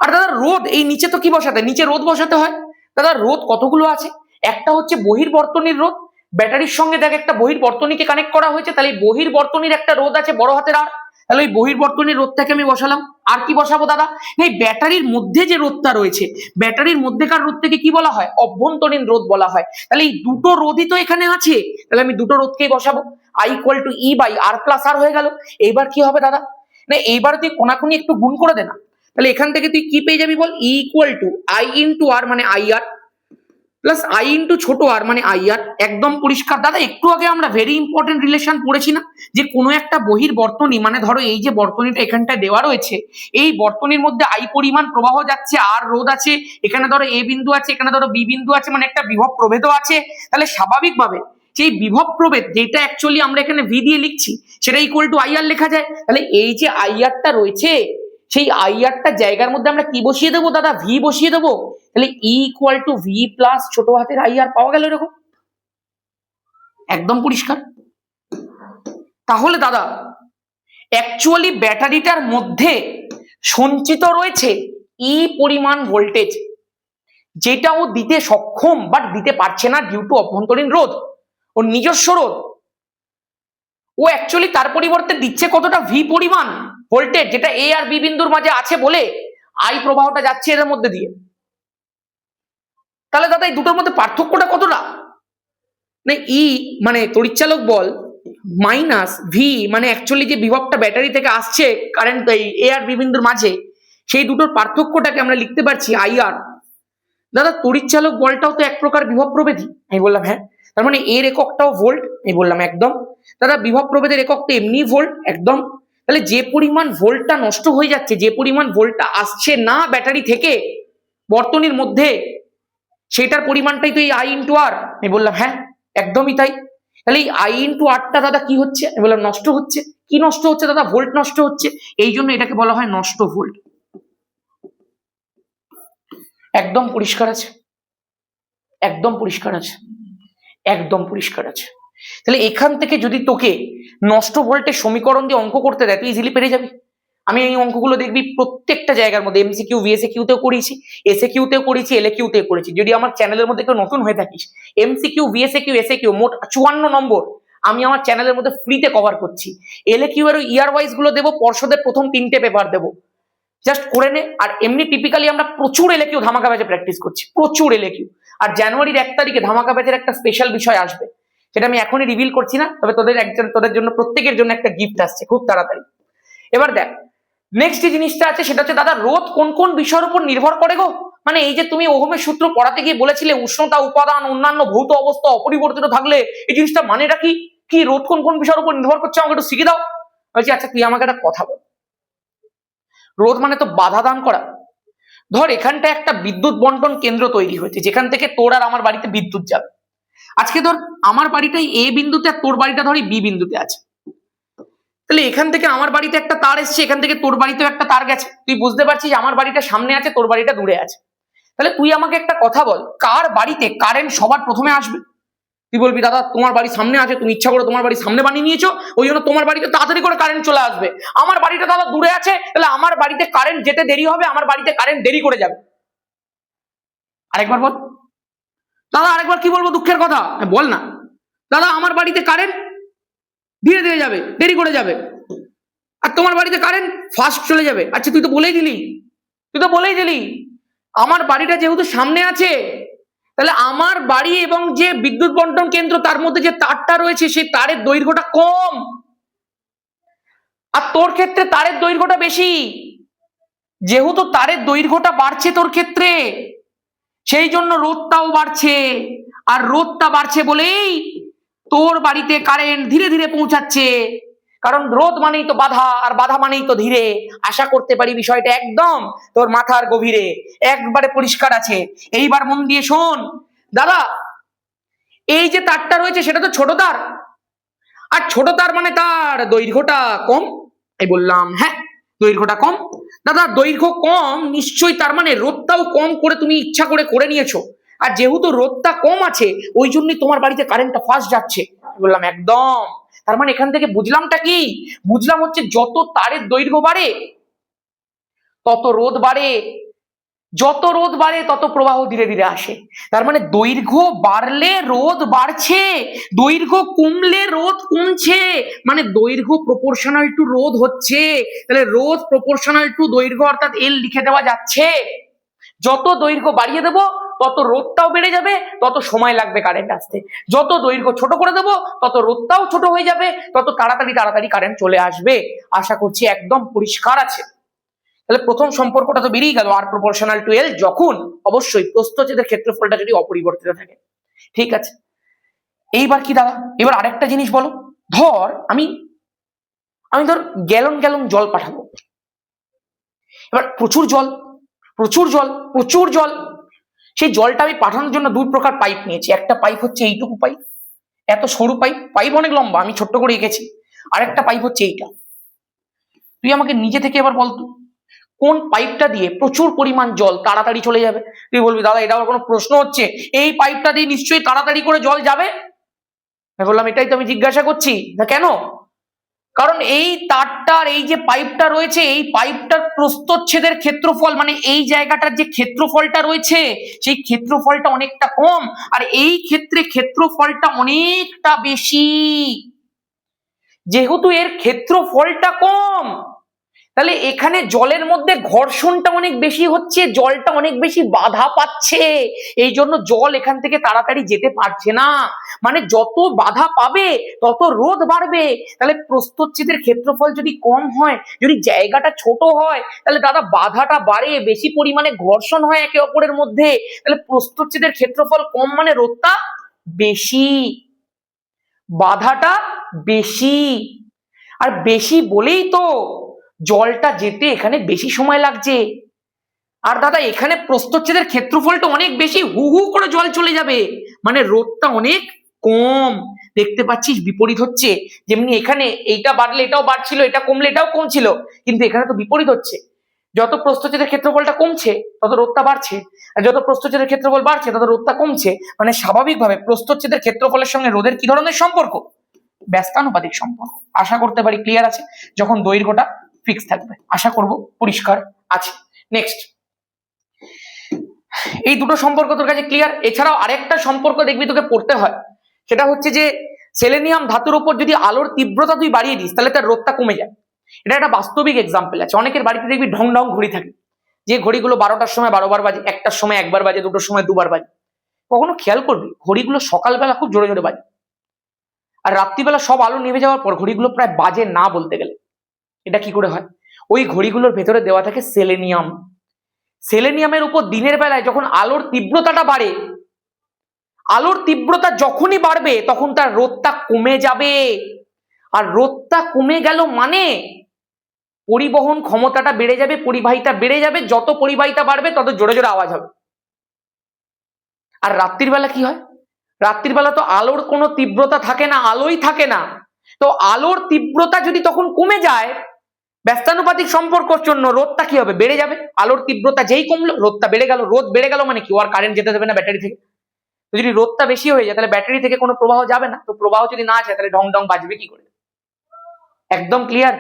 আর দাদা রোধ, এই নিচে তো কি বসাতে, নিচে রোধ বসাতে হয়। দাদা রোধ কতগুলো আছে, একটা হচ্ছে বহির্বর্তনীর রোধ, ব্যাটারির সঙ্গে দেখ একটা বহির্বর্তনীকে কানেক্ট করা হয়েছে, তাহলে বহির্বর্তনীর একটা রোধ আছে বড় হাতের আর, তাহলে ওই বহির্বর্তনীর রোধটাকে আমি বসালাম। আর কি বসাবো দাদা? এই ব্যাটারির মধ্যে যে রোধটা রয়েছে, ব্যাটারির মধ্যেকার রোধটাকে কি বলা হয়? অভ্যন্তরীণ রোধ বলা হয়। তাহলে এই দুটো রোধই তো এখানে আছে, তাহলে আমি দুটো রোধকেই বসাবো। I equal to E by R plus R হয়ে গেল। এইবার কি হবে দাদা? না এইবার তুই কোনাকুনি একটু গুণ করে দে না। তাহলে এখান থেকে তুই কি পেয়ে যাবি বল? E equal to I into R মানে I R plus I into ছোট আর মানে আই আর। একদম পরিষ্কার দাদা। একটু আগে আমরা ভেরি ইম্পর্টেন্ট রিলেশন পড়েছি না, যে কোনো একটা বহির্বর্তনী মানে ধরো এই যে বর্তনীটা এখানটায় দেওয়া রয়েছে, এই বর্তনীর মধ্যে আই পরিমাণ প্রবাহ যাচ্ছে, আর রোধ আছে, এখানে ধরো এ বিন্দু আছে, এখানে ধরো বি বিন্দু আছে, মানে একটা বিভব প্রভেদও আছে। তাহলে স্বাভাবিকভাবে সেই বিভব প্রভেদ যেটা অ্যাকচুয়ালি আমরা এখানে ভি দিয়ে লিখছি সেটা ইকুয়াল টু আই আর লেখা যায়। তাহলে এই যে আই আরটা রয়েছে, সেই আই আরটা জায়গার মধ্যে আমরা কি বসিয়ে দেবো দাদা? ভি বসিয়ে দেবো। তাহলে ই ইকুয়াল টু ভি প্লাস ছোট হাতের আই আর পাওয়া গেল এরকম। একদম পরিষ্কার। তাহলে দাদা অ্যাকচুয়ালি ব্যাটারিটার মধ্যে সঞ্চিত রয়েছে ই পরিমাণ ভোল্টেজ, যেটা ও দিতে সক্ষম বাট দিতে পারছে না ডিউ টু অভ্যন্তরীণ রোধ, ওর নিজস্ব রোধ। ও অ্যাকচুয়ালি তার পরিবর্তে দিচ্ছে কতটা? ভি পরিমাণ ভোল্টেজ, যেটা এ আর বি বিন্দুর মাঝে আছে বলে আই প্রবাহটা যাচ্ছে এর মধ্যে দিয়ে। তাহলে দাদা এই দুটোর মধ্যে পার্থক্যটা কতটা? না ই মানে তড়িৎচালক বল মাইনাস ভি মানে অ্যাকচুয়ালি যে বিভবটা ব্যাটারি থেকে আসছে কারেন্ট এই এ আর বি বিন্দুর মাঝে, সেই দুটোর পার্থক্যটাকে আমরা লিখতে পারছি আই আর। দাদা তড়িৎচালক বলটাও তো এক প্রকার বিভব প্রভেদই। আমি বললাম হ্যাঁ। তার মানে এর এককটাও ভোল্ট? আমি বললাম একদম। দাদা বিভব প্রভেদের এককটা এমনি ভোল্ট? একদম। তাহলে যে পরিমাণ ভোল্টটা নষ্ট হয়ে যাচ্ছে, যে পরিমাণ ভোল্টটা আসছে না ব্যাটারি থেকে বর্তনীর মধ্যে, সেটার পরিমাণটাই তো এই আই ইন্টু আর। আমি বললাম হ্যাঁ একদমই তাই। তাহলে এই আই ইন্টু আরটা দাদা কি হচ্ছে? আমি বললাম নষ্ট হচ্ছে। কি নষ্ট হচ্ছে দাদা? ভোল্ট নষ্ট হচ্ছে। এই জন্য এটাকে বলা হয় নষ্ট ভোল্ট। একদম পরিষ্কার আছে, একদম পরিষ্কার আছে, একদম পরিষ্কার আছে। তাহলে এখান থেকে যদি তোকে নষ্ট ভোল্টের সমীকরণ দিয়ে অঙ্ক করতে দেয় তুই ইজিলি পেরে যাবি। আমি এই অঙ্কগুলো দেখবি প্রত্যেকটা জায়গার মধ্যে এমসিকিউ ভিএসএ কিউতেও করেছি, এসএ কিউতেও করেছি, এলএ কিউতেও করেছি। যদি আমার চ্যানেলের মধ্যে কেউ নতুন হয়ে থাকিস, MCQ VSA Q SA Q মোট 54 নম্বর আমি আমার চ্যানেলের মধ্যে ফ্রিতে কভার করছি। এলএ কিউ এর ইয়ার ওয়াইজ গুলো দেবো, পর্ষদের প্রথম 3টে পেপার দেবো, জাস্ট করে নে। আর এমনি টিপিক্যালি আমরা প্রচুর এলএ কিউ ধামাকা ব্যাচে প্র্যাকটিস করছি, প্রচুর এলএ কিউ। আর জানুয়ারির 1 তারিখে ধামাকা ব্যাচের একটা স্পেশাল বিষয় আসবে, সেটা আমি এখনই রিভিল করছি না, তবে তোদের জন্য প্রত্যেকের জন্য একটা গিফট আসছে খুব তাড়াতাড়ি। এবার দেখ নেক্সট যে জিনিসটা আছে সেটা হচ্ছে দাদা রোধ কোন কোন বিষয়ের উপর নির্ভর করে গো? মানে এই যে তুমি ওহমের সূত্র পড়াতে গিয়ে বলেছিলে উষ্ণতা, উপাদান, অন্যান্য ভৌত অবস্থা অপরিবর্তিত থাকলে এই জিনিসটা মানেটা কি? কি রোধ কোন কোন বিষয়ের উপর নির্ভর করছে আমাকে একটু শিখে দাও। বলছি আচ্ছা তুই আমাকে একটা কথা বল, রোধ মানে তো বাধা দান করা। ধর এখানটা একটা বিদ্যুৎ বন্টন কেন্দ্র তৈরি হয়েছে যেখান থেকে তোর আর আমার বাড়িতে বিদ্যুৎ যাবে। আজকে ধর আমার বাড়িটাই এ বিন্দুতে আর তোর বাড়িটা ধরি বি বিন্দুতে আছে। তাহলে এখান থেকে আমার বাড়িতে একটা তার এসছে, এখান থেকে তোর বাড়িতেও একটা তার গেছে। তুই বুঝতে পারছিস আমার বাড়িটা সামনে আছে, তোর বাড়িটা দূরে আছে। তাহলে তুই আমাকে একটা কথা বল, কার বাড়িতে কারেন্ট সবার প্রথমে আসবে? তুই বলবি দাদা তোমার বাড়ির সামনে আছে, তুমি ইচ্ছা করে তোমার বাড়ির সামনে বানিয়ে নিয়েছো, ওই জন্য তোমার বাড়িতে তাড়াতাড়ি করে কারেন্ট চলে আসবে। আমার বাড়িটা দাদা দূরে আছে, তাহলে আমার বাড়িতে কারেন্ট যেতে দেরি হবে, আমার বাড়িতে কারেন্ট দেরি করে যাবে। আরেকবার বল দাদা, আরেকবার কি বলবো দুঃখের কথা? বল না দাদা, আমার বাড়িতে কারেন্ট ধীরে ধীরে যাবে, দেরি করে যাবে, আর তোমার বাড়িতে কারেন্ট ফাস্ট চলে যাবে। আচ্ছা তুই তো বলেই দিলি আমার বাড়িটা যেহেতু সামনে আছে, তাহলে আমার বাড়ি এবং যে বিদ্যুৎ বন্টন কেন্দ্র তার মধ্যে যে তারটা রয়েছে সেই তারের দৈর্ঘ্যটা কম, আর তোর ক্ষেত্রে তারের দৈর্ঘ্যটা বেশি। যেহেতু তারের দৈর্ঘ্যটা বাড়ছে তোর ক্ষেত্রে, সেই জন্য রোধটাও বাড়ছে, আর রোধটা বাড়ছে বলেই তোর বাড়িতে কারেন্ট ধীরে ধীরে পৌঁছাচ্ছে। কারণ রোধ মানেই তো বাধা, আর বাধা মানেই তো ধীরে। আশা করতে পারি বিষয়টা একদম তোর মাথার গভীরে একবারে পরিষ্কার আছে। এইবার মন দিয়ে শোন দাদা, এই যে তারটা রয়েছে সেটা তো ছোট তার, আর ছোট তার মানে তার দৈর্ঘ্যটা কম। এই বললাম হ্যাঁ দৈর্ঘ্যটা কম। দাদা দৈর্ঘ্য কম নিশ্চয়ই, তার মানে রোধটাও কম করে তুমি ইচ্ছা করে নিয়েছো। আর যেহেতু রোধটা কম আছে ওই জন্যই তোমার বাড়িতে কারেন্টটা ফাস্ট যাচ্ছে। বললাম একদম। তার মানে এখান থেকে বুঝলামটা কি? বুঝলাম হচ্ছে যত তারের দৈর্ঘ্য বাড়ে তত রোধ বাড়ে, যত রোদ বাড়ে তত প্রবাহ ধীরে ধীরে আসে। তার মানে দৈর্ঘ্য বাড়লে রোদ বাড়ছে, দৈর্ঘ্য কমলে রোদ কমছে, মানে দৈর্ঘ্য প্রপোর্শনাল টু রোদ হচ্ছে। তাহলে রোদ প্রপোর্শনাল টু দৈর্ঘ্য অর্থাৎ এল লিখে দেওয়া যাচ্ছে। যত দৈর্ঘ্য বাড়িয়ে দেবো তত রোদটাও বেড়ে যাবে, তত সময় লাগবে কারেন্ট আসতে। যত দৈর্ঘ্য ছোট করে দেবো তত রোদটাও ছোট হয়ে যাবে, তত তাড়াতাড়ি তাড়াতাড়ি কারেন্ট চলে আসবে। আশা করছি একদম পরিষ্কার আছে। তাহলে প্রথম সম্পর্কটা তো বেরিয়ে গেল, আর প্রপোর্শনাল টু এল, যখন অবশ্যই প্রস্থচ্ছেদের ক্ষেত্রফলটা যদি অপরিবর্তিত থাকে। ঠিক আছে, এইবার কি দাদা, এবার আরেকটা জিনিস বলো। ধর আমি ধর গ্যালন গ্যালন জল পাঠাবো। এবার প্রচুর জল প্রচুর জল প্রচুর জল, সেই জলটা আমি পাঠানোর জন্য দুই প্রকার পাইপ নিয়েছি। একটা পাইপ হচ্ছে এইটুকু পাইপ, এত সরু পাইপ, পাইপ অনেক লম্বা, আমি ছোট্ট করে এঁকেছি। আরেকটা পাইপ হচ্ছে এইটা। তুই আমাকে নিজে থেকে এবার বলতো কোন পাইপটা দিয়ে প্রচুর পরিমাণ জল তাড়াতাড়ি চলে যাবে? তুই বলবি দাদা এটা আবার কোনো প্রশ্ন হচ্ছে, এই পাইপটা দিয়ে নিশ্চয়ই তাড়াতাড়ি করে জল যাবে। আমি বললাম এটাই তো আমি জিজ্ঞাসা করছি। না কেন? কারণ এই তারটার এই যে পাইপটা রয়েছে, এই পাইপটার প্রস্থচ্ছেদের ক্ষেত্রফল, মানে এই জায়গাটার যে ক্ষেত্রফলটা রয়েছে সেই ক্ষেত্রফলটা অনেকটা কম, আর এই ক্ষেত্রে ক্ষেত্রফলটা অনেকটা বেশি। যেহেতু এর ক্ষেত্রফলটা কম, তাহলে এখানে জলের মধ্যে ঘর্ষণটা অনেক বেশি হচ্ছে, জলটা অনেক বেশি বাধা পাচ্ছে, এই জন্য জল এখান থেকে তাড়াতাড়ি যেতে পারছে না। মানে যত বাধা পাবে তত রোধ বাড়বে। তাহলে প্রস্থচ্ছেদের ক্ষেত্রফল যদি কম হয়, যদি জায়গাটা ছোট হয়, তাহলে দাদা বাধাটা বাড়ে, বেশি পরিমাণে ঘর্ষণ হয় একে অপরের মধ্যে। তাহলে প্রস্থচ্ছেদের ক্ষেত্রফল কম মানে রোধটা বেশি, বাধাটা বেশি। আর বেশি বলেই তো জলটা যেতে এখানে বেশি সময় লাগছে। আর দাদা এখানে প্রস্থচ্ছেদের ক্ষেত্রফলটা অনেক বেশি, হু হু করে জল চলে যাবে, মানে রোধটা অনেক কম। দেখতে পাচ্ছিস বিপরীত হচ্ছে। যেমনি এখানে এইটা বাড়লে এটাও বাড়ছিল, এটা কমলে এটাও কমছিল, কিন্তু এখানে তো বিপরীত হচ্ছে। যত প্রস্থচ্ছেদের ক্ষেত্রফলটা কমছে তত রোধটা বাড়ছে, আর যত প্রস্থচ্ছেদের ক্ষেত্রফল বাড়ছে তত রোধটা কমছে। মানে স্বাভাবিকভাবে প্রস্থচ্ছেদের ক্ষেত্রফলের সঙ্গে রোধের কি ধরনের সম্পর্ক? ব্যস্তানুপাতিক সম্পর্ক। আশা করতে পারি ক্লিয়ার আছে, যখন দৈর্ঘ্যটা ফিক্স থাকবে। আশা করব পরিষ্কার আছে। নেক্সট, এই দুটো সম্পর্ক তোর কাছে ক্লিয়ার। এছাড়াও আরেকটা সম্পর্ক দেখবি তোকে পড়তে হয়, সেটা হচ্ছে যে সেলেনিয়াম ধাতুর উপর যদি আলোর তীব্রতা তুই বাড়িয়ে দিস তাহলে তার রোধটা কমে যায়। এটা একটা বাস্তবিক এক্সাম্পল আছে। অনেকের বাড়িতে দেখবি ঢং ঢং ঘড়ি থাকে, যে ঘড়িগুলো 12টার সময় 12 বার বাজে, 1টার সময় 1 বার বাজে, 2টোর সময় 2 বার বাজে। কখনো খেয়াল করবি ঘড়িগুলো সকালবেলা খুব জোরে জোরে বাজে, আর রাত্রিবেলা সব আলো নিভে যাওয়ার পর ঘড়িগুলো প্রায় বাজে না বলতে গেলে। এটা কি করে হয়? ওই ঘড়িগুলোর ভেতরে দেওয়া থাকে সেলেনিয়াম। সেলেনিয়ামের উপর দিনের বেলায় যখন আলোর তীব্রতাটা বাড়ে, আলোর তীব্রতা যখনই বাড়বে তখন তার রোধটা কমে যাবে। আর রোধটা কমে গেল মানে পরিবহন ক্ষমতাটা বেড়ে যাবে, পরিবাহিতা বেড়ে যাবে। যত পরিবাহিতা বাড়বে তত জোরে জোরে আওয়াজ হবে। আর রাত্রির বেলা কি হয়? রাত্রির বেলা তো আলোর কোনো তীব্রতা থাকে না, আলোই থাকে না। তো আলোর তীব্রতা যদি তখন কমে যায়, ব্যস্তানুপাতিক সম্পর্কের জন্য রোধটা কি হবে? বেড়ে যাবে। আলোর তীব্রতা যেই কমলো রোধটা বেড়ে গেল। রোধ বেড়ে গেল মানে কি? আর কারেন্ট যেতে দেবে না ব্যাটারি থেকে। তো যদি রোধটা বেশি হয়ে যায় তাহলে ব্যাটারি থেকে কোনো প্রবাহ যাবে না। তো প্রবাহ যদি না যায় তাহলে ঢং ঢং বাজবে কি করে? একদম ক্লিয়ার।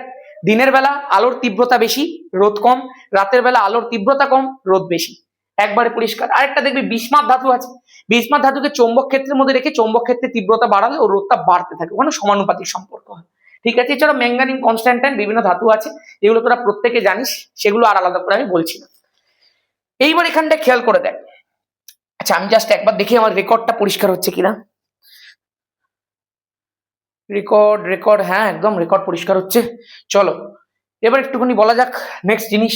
দিনের বেলা আলোর তীব্রতা বেশি, রোধ কম। রাতের বেলা আলোর তীব্রতা কম, রোধ বেশি। একবারে পরিষ্কার। আরেকটা দেখবি বিসমাথ ধাতু আছে। বিসমাথ ধাতুকে চৌম্বক ক্ষেত্রের মধ্যে রেখে চৌম্বক ক্ষেত্রে তীব্রতা বাড়ালে ও রোধটা বাড়তে থাকে, ওখানে সমানুপাতিক সম্পর্ক হয়। ঠিক আছে। এছাড়া ম্যাঙ্গানিন, কনস্ট্যান্টাইন, বিভিন্ন ধাতু আছে, এগুলো তোরা প্রত্যেকে জানিস, সেগুলো আর আলাদা করে আমি বলছি না। এইবার এখানটা খেয়াল করে দেখ। আচ্ছা আমি জাস্ট একবার দেখি আমার রেকর্ডটা পরিষ্কার হচ্ছে কিনা। রেকর্ড, হ্যাঁ একদম রেকর্ড পরিষ্কার হচ্ছে। চলো এবার একটুখানি বলা যাক নেক্সট জিনিস,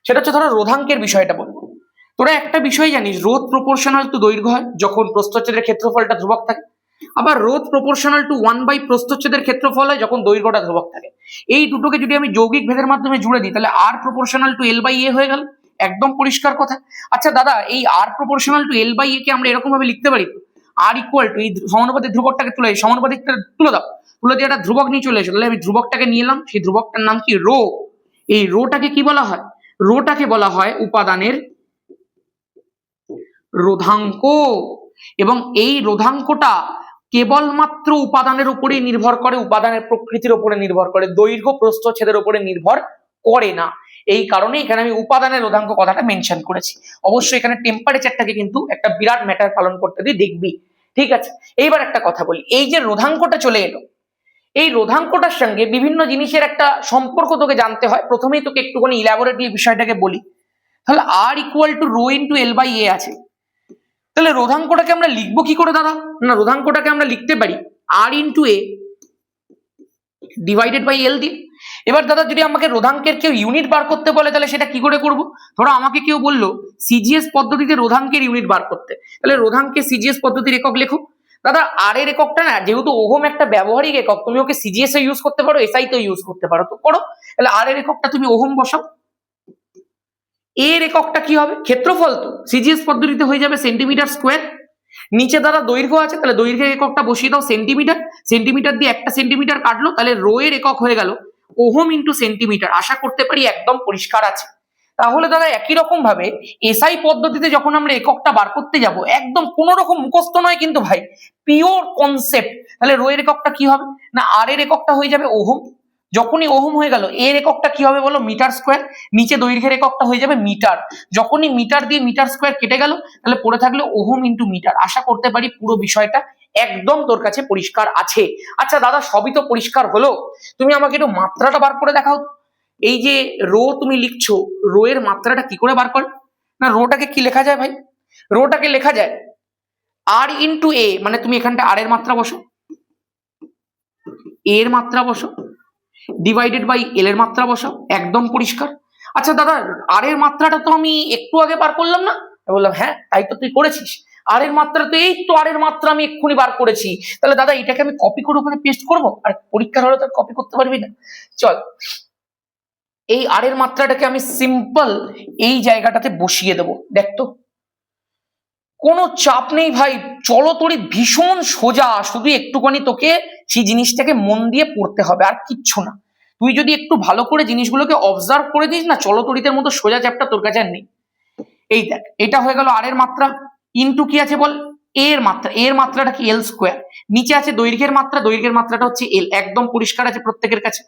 সেটা হচ্ছে ধরো রোধাঙ্কের বিষয়টা বলবো। তোরা একটা বিষয় জানিস, রোধ প্রপোর্শনাল টু দৈর্ঘ্য হয় যখন প্রস্থচ্ছেদের ক্ষেত্রফলটা ধ্রুবক থাকে। আবার রোধ প্রপোর্শনাল টু 1/, প্রস্থচ্ছেদের ক্ষেত্রফল হয় যখন দৈর্ঘ্যটা ধ্রুবক থাকে। এই দুটোকে যদি আমি যৌগিক ভেদের মাধ্যমে জুড়ে দিই তাহলে আর প্রপোর্শনাল টু L/A হয়ে গেল। একদম পরিষ্কার কথা। আচ্ছা দাদা এই আর প্রপোর্শনাল টু L/A কে আমরা এরকম ভাবে লিখতে পারি, আর ইকুয়াল টু, এই সমানুপাতিক ধ্রুবকটাকে তুলে, সমানুপাতিকটা তুলে দাও, তুলে দিয়ে একটা ধ্রুবক নিয়ে চলে এসো। তাহলে আমি ধ্রুবকটাকে নিয়ে এলাম, সেই ধ্রুবকটার নাম কি? রো। এই রোটাকে কি বলা হয়? রোটাকে বলা হয় উপাদানের রোধাঙ্ক। এবং এই রোধাঙ্কটা কেবলমাত্র উপাদানের উপরে নির্ভর করে, উপাদানের প্রকৃতির উপরে নির্ভর করে, দৈর্ঘ্য প্রস্থচ্ছেদের উপরে নির্ভর করে না। এই কারণে এখানে আমি উপাদানের রোধাঙ্ক কথাটা মেনশন করেছি। অবশ্যই এখানে টেম্পারেচারটাকে কিন্তু একটা বিরাট ম্যাটার পালন করতে দিয়ে দেখবি, ঠিক আছে। এইবার একটা কথা বলি, এই যে রোধাঙ্কটা চলে এলো, এই রোধাঙ্কটার সঙ্গে বিভিন্ন জিনিসের একটা সম্পর্ক তোকে জানতে হয়। প্রথমেই তোকে একটুখানি ইলাবোরেটলি বিষয়টাকে বলি। তাহলে R equal to rho into L by A আছে, তাহলে রোধাঙ্কটাকে আমরা লিখবো কি করে দাদা? না, রোধাঙ্কটাকে আমরা লিখতে পারি R into A divided by L দিয়ে। এবার দাদা যদি আমাকে রোধাঙ্কের কেউ ইউনিট বার করতে বলে তাহলে সেটা কি করে করব? ধরো আমাকে কেউ বললো সিজিএস পদ্ধতিতে রোধাঙ্কের ইউনিট বার করতে, তাহলে রোধাঙ্কের সিজিএস পদ্ধতির একক লেখো। দাদা আর এর এককটা না, যেহেতু ওহম একটা ব্যবহারিক একক, তুমি ওকে সিজিএস এ ইউজ করতে পারো, এসআই তে ইউজ করতে পারো, তো করো। তাহলে আর এর এককটা তুমি ওহম বসাও। এর এককটা কি হবে? ক্ষেত্রফল, তো সিজিএস পদ্ধতিতে হয়ে যাবে সেন্টিমিটার স্কোয়ার। নিচে দাদা দৈর্ঘ্য আছে, তাহলে দৈর্ঘ্যের এককটা বসিয়ে দাও সেন্টিমিটার। সেন্টিমিটার দিয়ে একটা সেন্টিমিটার কাটলো, তাহলে রো এর একক হয়ে গেল ওহম ইন্টু সেন্টিমিটার। আশা করতে পারি একদম পরিষ্কার আছে। তাহলে দাদা একই রকম ভাবে এসআই পদ্ধতিতে যখন আমরা এককটা বার করতে যাব, একদম কোনো রকম মুখস্থ নয় কিন্তু ভাই, পিওর কনসেপ্ট। তাহলে রো এর এককটা কি হবে? না, আর এর এককটা হয়ে যাবে ওহম। যখনই ওহম হয়ে গেল, এর এককটা কি হবে বলো? Metre square. নিচে দৈর্ঘ্যের এককটা হয়ে যাবে মিটার। যখনই মিটার দিয়ে মিটার স্কোয়ার কেটে গেল, তাহলে পড়ে থাকলো ওহম ইন্টু মিটার। আশা করতে পারি পুরো বিষয়টা একদম তোর কাছে পরিষ্কার আছে। আচ্ছা দাদা, সবই তো পরিষ্কার হলো, তুমি আমাকে একটু মাত্রাটা বার করে দেখাও। এই যে রো তুমি লিখছো, রো এর মাত্রাটা কি করে বার করে? না, রোটাকে কি লেখা যায় ভাই? রোটাকে লেখা যায় আর ইন্টু এ, মানে তুমি এখানটা আর এর মাত্রা বসো, এর মাত্রা বসো, ডিভাইডেড বাই এল এর মাত্রা বসাও, একদম পরিষ্কার। আচ্ছা দাদা, আর এর মাত্রাটা তো আমি একটু আগে বার করলাম না? বললাম হ্যাঁ, তাই তো তুই করেছিস। আর এর মাত্রা তো এই তো, আর এর মাত্রা আমি এক্ষুনি বার করেছি। তাহলে দাদা এটাকে আমি কপি করে ওখানে পেস্ট করবো? আর পরীক্ষার হলে তো কপি করতে পারবি না। চল, এই আর এর মাত্রাটাকে আমি সিম্পল এই জায়গাটাতে বসিয়ে দেবো। দেখ তো, কোনো চাপ নেই ভাই, চলতরিৎ ভীষণ সোজা, শুধু একটুখানি তোকে সেই জিনিসটাকে মন দিয়ে পড়তে হবে, আর কিচ্ছু না। তুই যদি একটু ভালো করে জিনিসগুলোকে অবজার্ভ করে দিস না, চলতরিতের মতো সোজা চ্যাপ্টার তোর কাছে আর নেই। এই দেখ, এটা হয়ে গেল আর এর মাত্রা। ইন্টু কি আছে বল? এর মাত্রা। এর মাত্রাটা কি? এল স্কোয়ার। নিচে আছে দৈর্ঘ্যের মাত্রা, দৈর্ঘ্যের মাত্রাটা হচ্ছে এল। একদম পরিষ্কার আছে প্রত্যেকের কাছে।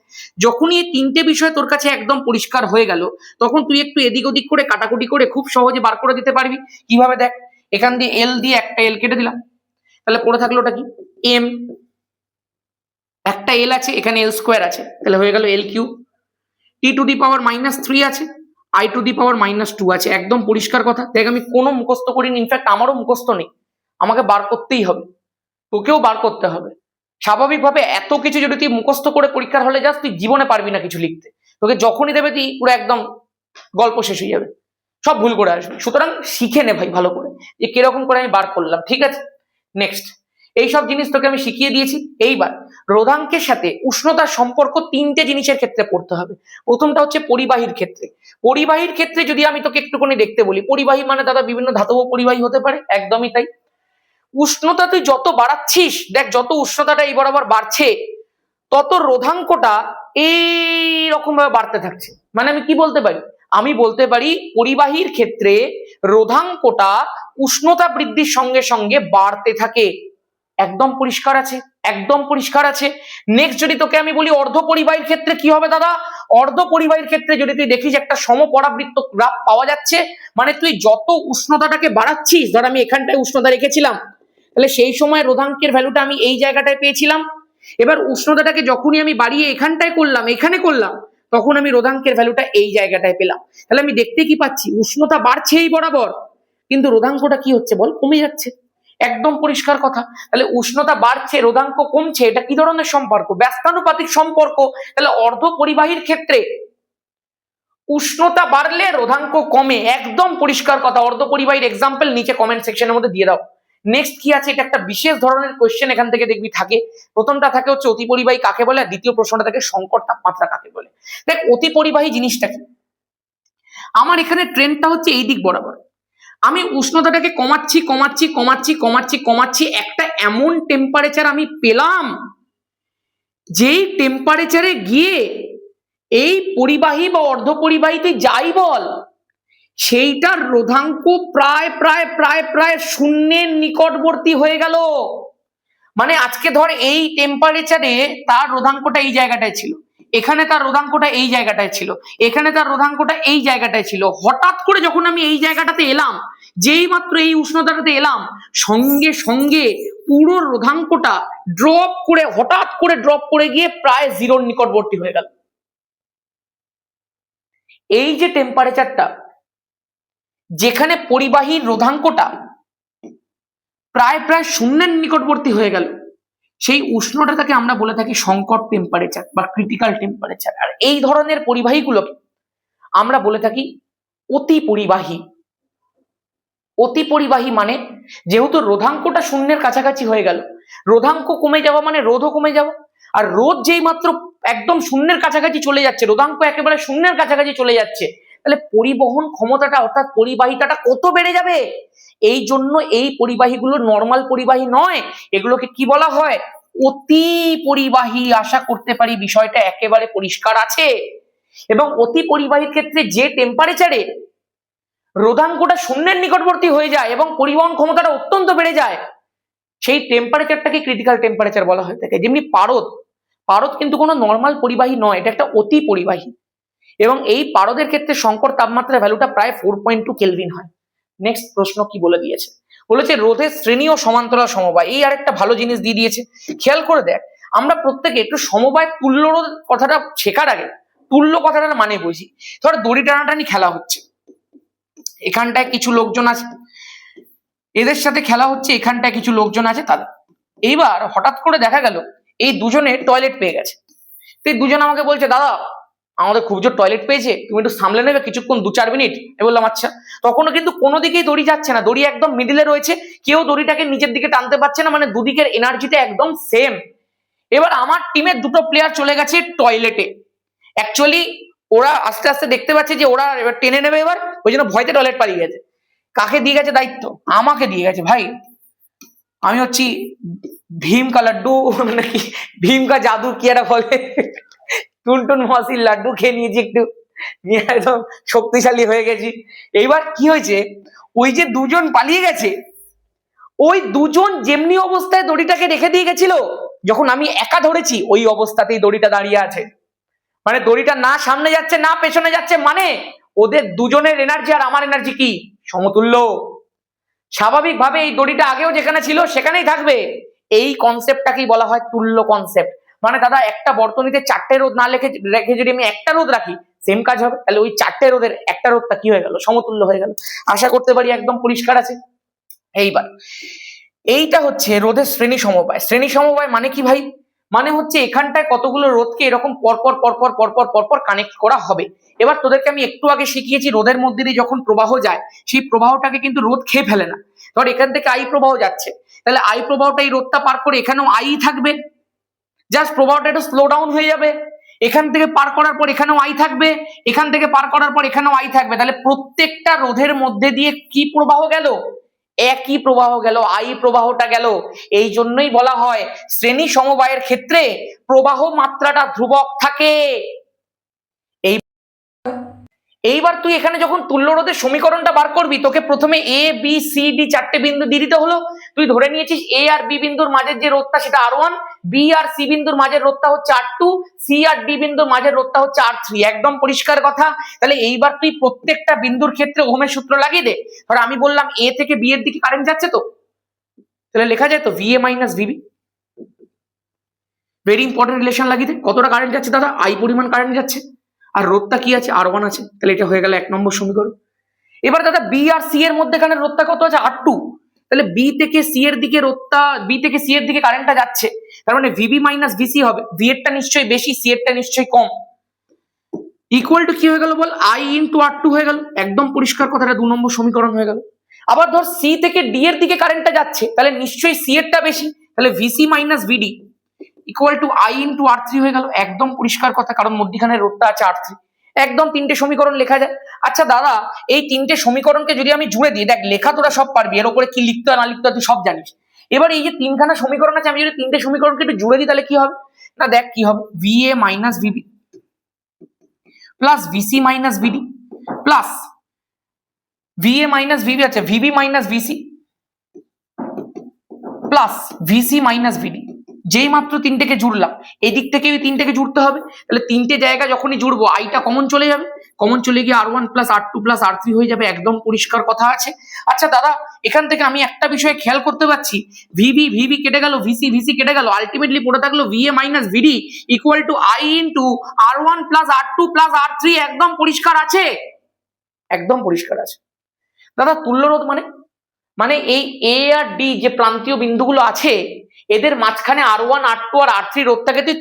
যখনই এই তিনটে বিষয় তোর কাছে একদম পরিষ্কার হয়ে গেল, তখন তুই একটু এদিক ওদিক করে কাটাকুটি করে খুব সহজে বার করে দিতে পারবি। কিভাবে? দেখ, এখান দিয়ে এল দিয়ে একটা এল কেটে দিলাম, তাহলে পড়ে থাকলো ওটা কি? এম। একটা এল আছে, এখানে এল স্কোয়ার আছে, তাহলে হয়ে গেল এল কিউব। টি টু দি পাওয়ার -3 আছে, আই টু দি পাওয়ার -2 আছে। একদম পরিষ্কার কথা। দেখ, আমি কোনো মুখস্থ করিনি, ইনফ্যাক্ট আমারও মুখস্থ নেই, আমাকে বার করতেই হবে, তোকেও বার করতে হবে। স্বাভাবিকভাবে এত কিছু যদি তুই মুখস্থ করে পরীক্ষার হলে যাস, তুই জীবনে পারবি না কিছু লিখতে। তোকে যখনই দেবে তুই পুরো একদম গল্প শেষ হয়ে যাবে, সব ভুল করে আসবে। সুতরাং শিখে নে ভাই ভালো করে, যে কিরকম করে আমি বার করলাম, ঠিক আছে। নেক্সট, এইসব জিনিস তোকে আমি শিখিয়ে দিয়েছি। এইবার রোধাঙ্কের সাথে উষ্ণতার সম্পর্ক তিনটে জিনিসের ক্ষেত্রে পড়তে হবে। প্রথমটা হচ্ছে পরিবাহীর ক্ষেত্রে। পরিবাহীর ক্ষেত্রে যদি আমি তোকে একটুখানি দেখতে বলি, পরিবাহী মানে দাদা বিভিন্ন ধাতব পরিবাহী হতে পারে, একদমই তাই। উষ্ণতা তুই যত বাড়াচ্ছিস, দেখ যত উষ্ণতাটা এই বরাবর বাড়ছে, তত রোধাঙ্কটা এইরকম ভাবে বাড়তে থাকছে। মানে আমি কি বলতে পারি? আমি বলতে পারি পরিবাহীর ক্ষেত্রে রোধাঙ্কটা উষ্ণতা বৃদ্ধির সঙ্গে সঙ্গে বাড়তে থাকে। একদম পরিষ্কার আছে, একদম পরিষ্কার আছে। নেক্সট যদি তোকে আমি বলি অর্ধ পরিবাহীর ক্ষেত্রে কি হবে দাদা? অর্ধ পরিবাহীর ক্ষেত্রে যদি তুই দেখিস একটা সমপরাবৃত্ত গ্রাফ পাওয়া যাচ্ছে, মানে তুই যত উষ্ণতাটাকে বাড়াচ্ছিস, ধর আমি এখানটায় উষ্ণতা রেখেছিলাম, তাহলে সেই সময় রোধাঙ্কের ভ্যালুটা আমি এই জায়গাটায় পেয়েছিলাম। এবার উষ্ণতাটাকে যখনই আমি বাড়িয়ে এখানটায় করলাম, এখানে করলাম, তখন আমি রোধাঙ্কের ভ্যালুটা এই জায়গাটায় পেলাম। তাহলে আমি দেখতে কি পাচ্ছি? উষ্ণতা বাড়ছে এই বরাবর, কিন্তু রোধাঙ্কটা কি হচ্ছে বল? কমে যাচ্ছে। একদম পরিষ্কার কথা। তাহলে উষ্ণতা বাড়ছে, রোধাঙ্ক কমছে, এটা কি ধরনের সম্পর্ক? ব্যস্তানুপাতিক সম্পর্ক। তাহলে অর্ধ পরিবাহীর ক্ষেত্রে উষ্ণতা বাড়লে রোধাঙ্ক কমে, একদম পরিষ্কার কথা। অর্ধ পরিবাহীর এক্সাম্পল নিচে কমেন্ট সেকশনের মধ্যে দিয়ে দাও। নেক্সট কি আছে? এটা একটা বিশেষ ধরনের কোয়েশ্চেন এখান থেকে দেখবি থাকে। প্রথমটা থাকে হচ্ছে অতি পরিবাহী কাকে বলে, আর দ্বিতীয় প্রশ্নটা থাকে সংকট তাপমাত্রা কাকে বলে। দেখ, অতি পরিবাহী জিনিসটা কি? আমার এখানে ট্রেন্ডটা হচ্ছে এই দিক বরাবর, আমি উষ্ণতাটাকে কমাচ্ছি কমাচ্ছি কমাচ্ছি কমাচ্ছি কমাচ্ছি, একটা এমন টেম্পারেচার আমি পেলাম, যেই টেম্পারেচারে গিয়ে এই পরিবাহী বা অর্ধ পরিবাহীতে যাই বল, সেইটার রোধাঙ্ক প্রায় প্রায় প্রায় প্রায় শূন্যের নিকটবর্তী হয়ে গেল। মানে আজকে ধর এই টেম্পারেচারে তার রোধাঙ্কটা এই জায়গাটায় ছিল, এখানে তার রোধাঙ্কটা এই জায়গাটায় ছিল, এখানে তার রোধাঙ্কটা এই জায়গাটায় ছিল। হঠাৎ করে যখন আমি এই জায়গাটাতে এলাম, যেই মাত্র এই উষ্ণতাটাতে এলাম, সঙ্গে সঙ্গে পুরো রোধাঙ্কটা হঠাৎ করে ড্রপ করে গিয়ে প্রায় জিরোর নিকটবর্তী হয়ে গেল। এই যে টেম্পারেচারটা, যেখানে পরিবাহীর রোধাঙ্কটা প্রায় শূন্যের নিকটবর্তী হয়ে গেল, সেই উষ্ণতাটাকে আমরা বলে থাকি সংকট টেম্পারেচার বা ক্রিটিক্যাল টেম্পারেচার। আর এই ধরনের পরিবাহীগুলোকে আমরা বলে থাকি অতি পরিবাহী। অতি পরিবাহী মানে যেহেতু রোধাঙ্কটা শূন্যের কাছাকাছি হয়ে গেল, রোধাঙ্ক কমে যাওয়া মানে রোধও কমে যাওয়া। আর রোধ যেই মাত্র একদম শূন্যের কাছাকাছি চলে যাচ্ছে, রোধাঙ্ক একেবারে শূন্যের কাছাকাছি চলে যাচ্ছে, তাহলে পরিবহন ক্ষমতাটা অর্থাৎ পরিবাহিতাটা কত বেড়ে যাবে। এই জন্য এই পরিবাহীগুলো নর্মাল পরিবাহী নয়, এগুলোকে কি বলা হয়? অতি পরিবাহী। আশা করতে পারি বিষয়টা একেবারে পরিষ্কার আছে। এবং অতি পরিবাহীর ক্ষেত্রে যে টেম্পারেচারে রোধাঙ্কটা শূন্যের নিকটবর্তী হয়ে যায় এবং পরিবহন ক্ষমতাটা অত্যন্ত বেড়ে যায়, সেই টেম্পারেচারটাকে ক্রিটিক্যাল টেম্পারেচার বলা হয়ে থাকে। যেমনি পারদ কিন্তু কোনো নর্মাল পরিবাহী নয়, এটা একটা অতি পরিবাহী। এবং এই পারদের ক্ষেত্রে সংকট তাপমাত্রার ভ্যালুটা প্রায় 4.2 কেলভিন হয়। নেক্সট প্রশ্ন কি বলে দিয়েছে? বলেছে রোধের শ্রেণী ও সমান্তরাল সমবায়। এই আরেকটা ভালো জিনিস দিয়ে দিয়েছে, খেয়াল করে দেখ। আমরা প্রত্যেকে একটু সমবায় তুল্য রোধ কথাটা শেখার আগে তুল্য কথাটার মানে বুঝি। ধর দড়ি টানাটানি খেলা হচ্ছে, এখানটায় কিছু লোকজন আছে, এদের সাথে খেলা হচ্ছে, এখানটায় কিছু লোকজন আছে তাদের। এইবার হঠাৎ করে দেখা গেল এই দুজনে টয়লেট পেয়ে গেছে। তো এই দুজন আমাকে বলছে, দাদা আমাদের খুব জোর টয়লেট পেয়েছে, তুমি একটু সামলে নেবে কিছুক্ষণ, 2-4 মিনিট। আমি বললাম আচ্ছা। তখনও কিন্তু কোনো দিকেই দড়ি যাচ্ছে না, দড়ি একদম মিডিলে রয়েছে, কেউ দড়িটাকে নিচের দিকে টানতে পারছে না, মানে দুদিকের এনার্জিটা একদম সেম। এবার আমার টিমের দুটো প্লেয়ার চলে গেছে টয়লেটে। অ্যাকচুয়ালি ওরা আস্তে আস্তে দেখতে পাচ্ছে যে ওরা এবার টেনে নেবে, এবার ওই জন্য ভয়তে টয়লেট পালিয়ে গেছে। কাকে দিয়ে গেছে দায়িত্ব? আমাকে দিয়ে গেছে। ভাই আমি হচ্ছি ভীম কা লাড্ডু, মানে কি ভীম কা জাদু কি একটা বলে, টুনটুন মাসির লাড্ডু খেয়ে নিয়েছি একটু, নিয়ে একদম শক্তিশালী হয়ে গেছি। এইবার কি হয়েছে, ওই যে দুজন পালিয়ে গেছে, ওই দুজন যেমনি অবস্থায় দড়িটাকে রেখে দিয়ে গেছিল, যখন আমি একা ধরেছি ওই অবস্থাতেই দড়িটা দাঁড়িয়ে আছে। মানে দড়িটা না সামনে যাচ্ছে না পেছনে যাচ্ছে, মানে ওদের দুজনের এনার্জি আর আমার এনার্জি কি সমতুল্য। স্বাভাবিকভাবে এই দড়িটা আগেও যেখানে ছিল সেখানেই থাকবে। এই কনসেপ্টটাকেই বলা হয় তুল্য কনসেপ্ট। মানে দাদা একটা বর্তনীতে 4টে রোধ না রেখে যদি আমি একটা রোধ রাখি, সেম কাজ হবে। তাহলে ওই 4টে রোধের একটা রোধটা কি হয়ে গেল? সমতুল্য হয়ে গেল। আশা করতে পারি একদম পরিষ্কার আছে। এইবার এইটা হচ্ছে রোধের শ্রেণী সমবায়। শ্রেণী সমবায় মানে কি ভাই? মানে হচ্ছে এখানটায় কতগুলো রোধকে এরকম পরপর পরপর পরপর পরপর কানেক্ট করা হবে। এবার তোদেরকে আমি একটু আগে শিখিয়েছি রোধের মধ্যে দিয়ে যখন প্রবাহ যায়, সেই প্রবাহটাকে কিন্তু রোধ খেয়ে ফেলে না। ধর এখান থেকে আই প্রবাহ যাচ্ছে, তাহলে আই প্রবাহটা এই রোধটা পার করে এখানেও আই থাকবে, জাস্ট প্রবাহটা একটু স্লো ডাউন হয়ে যাবে। এখান থেকে পার করার পর এখানেও আই থাকবে, এখান থেকে পার করার পর এখানেও আই থাকবে। তাহলে প্রত্যেকটা রোধের মধ্যে দিয়ে কি প্রবাহ গেল? একই প্রবাহ গেল, আই প্রবাহটা গেল। এই জন্যই বলা হয় শ্রেণী সমবায়ের ক্ষেত্রে প্রবাহ মাত্রাটা ধ্রুবক থাকে। এইবার তুই এখানে যখন তুল্য রোধের সমীকরণটা বার করবি, তোকে প্রথমে এ বি সি ডি 4টে বিন্দু দিয়ে দিতে হলো। তুই ধরে নিয়েছিস এ আর বি বিন্দুর মাঝের যে রোধটা সেটা R1, বি আর সি বিন্দুর মাঝের রোধটা হচ্ছে R2, সি আর ডি বিন্দুর মাঝের রোধটা হচ্ছে R3। একদম পরিষ্কার কথা। তাহলে এইবার তুই প্রত্যেকটা বিন্দুর ক্ষেত্রে ওহমের সূত্র লাগিয়ে দে। ধর আমি বললাম এ থেকে বি এর দিকে কারেন্ট যাচ্ছে, তো তাহলে লেখা যায় তো VA minus VB। Very important relation লাগিয়ে দে। কতটা কারেন্ট যাচ্ছে দাদা? আই পরিমাণ কারেন্ট যাচ্ছে, আর রোধটা কি আছে? R1 আছে। তাহলে এটা হয়ে গেল 1 নম্বর সমীকরণ। এবার দাদা বি আর সি এর মধ্যেখানে রোধটা কত আছে? R2। তাহলে বি থেকে সি এর দিকে কারেন্টটা যাচ্ছে, তার মানে VB মাইনাস VC হবে। ভি এরটা নিশ্চয়ই বেশি, সি এরটা নিশ্চয়ই কম। ইকুয়াল টু কি হয়ে গেল বল? I ইন্টু R2 হয়ে গেল। একদম পরিষ্কার কথাটা 2 নম্বর সমীকরণ হয়ে গেল। আবার ধর সি থেকে ডি এর দিকে কারেন্টটা যাচ্ছে, তাহলে নিশ্চয়ই সি এরটা বেশি, তাহলে VC minus VD equal to I into R3 হয়ে গেল। একদম পরিষ্কার কথা, কারণ মধ্যখানে রোধটা আছে R3। একদম 3টে সমীকরণ লেখা যায়। আচ্ছা দাদা এই 3টে সমীকরণকে যদি আমি জুড়ে দিই, দেখ লেখা তোরা সব পারবি, এর উপরে কি লিখতে হয় না লিখতে হয় তুই সব জানিস। এবার এই যে 3খানা সমীকরণ আছে, আমি যদি 3টে সমীকরণকে একটু জুড়ে দিই তাহলে কি হবে? না দেখ কি হবে, VA minus VB plus VC minus VD plus VA minus VB আছে VB minus VC plus VC minus VD। যেই মাত্র তিনটেকে জুড়লাম, এই দিক থেকে তিনটেকে জুড়তে হবে, তাহলে তিনটে জায়গা যখনই জুড়বো আইটা কমন চলে যাবে, কমন চলে গিয়ে R1 plus R2 plus R3 হয়ে যাবে, একদম পরিষ্কার কথা আছে। আচ্ছা দাদা, এখান থেকে আমি একটা বিষয়ে খেয়াল করতে পারছি, ভিবি কেটে গেল, ভিসি কেটে গেল, আলটিমেটলি পড়ে থাকলো VA minus VD equal to I into R1 plus R2 plus R3। একদম পরিষ্কার আছে, একদম পরিষ্কার আছে। দাদা তুল্য রোধ মানে এই A আর D যে প্রান্তীয় বিন্দুগুলো আছে, এদের মাঝখানে R1 R2 আর R3 রোধটাকে তুই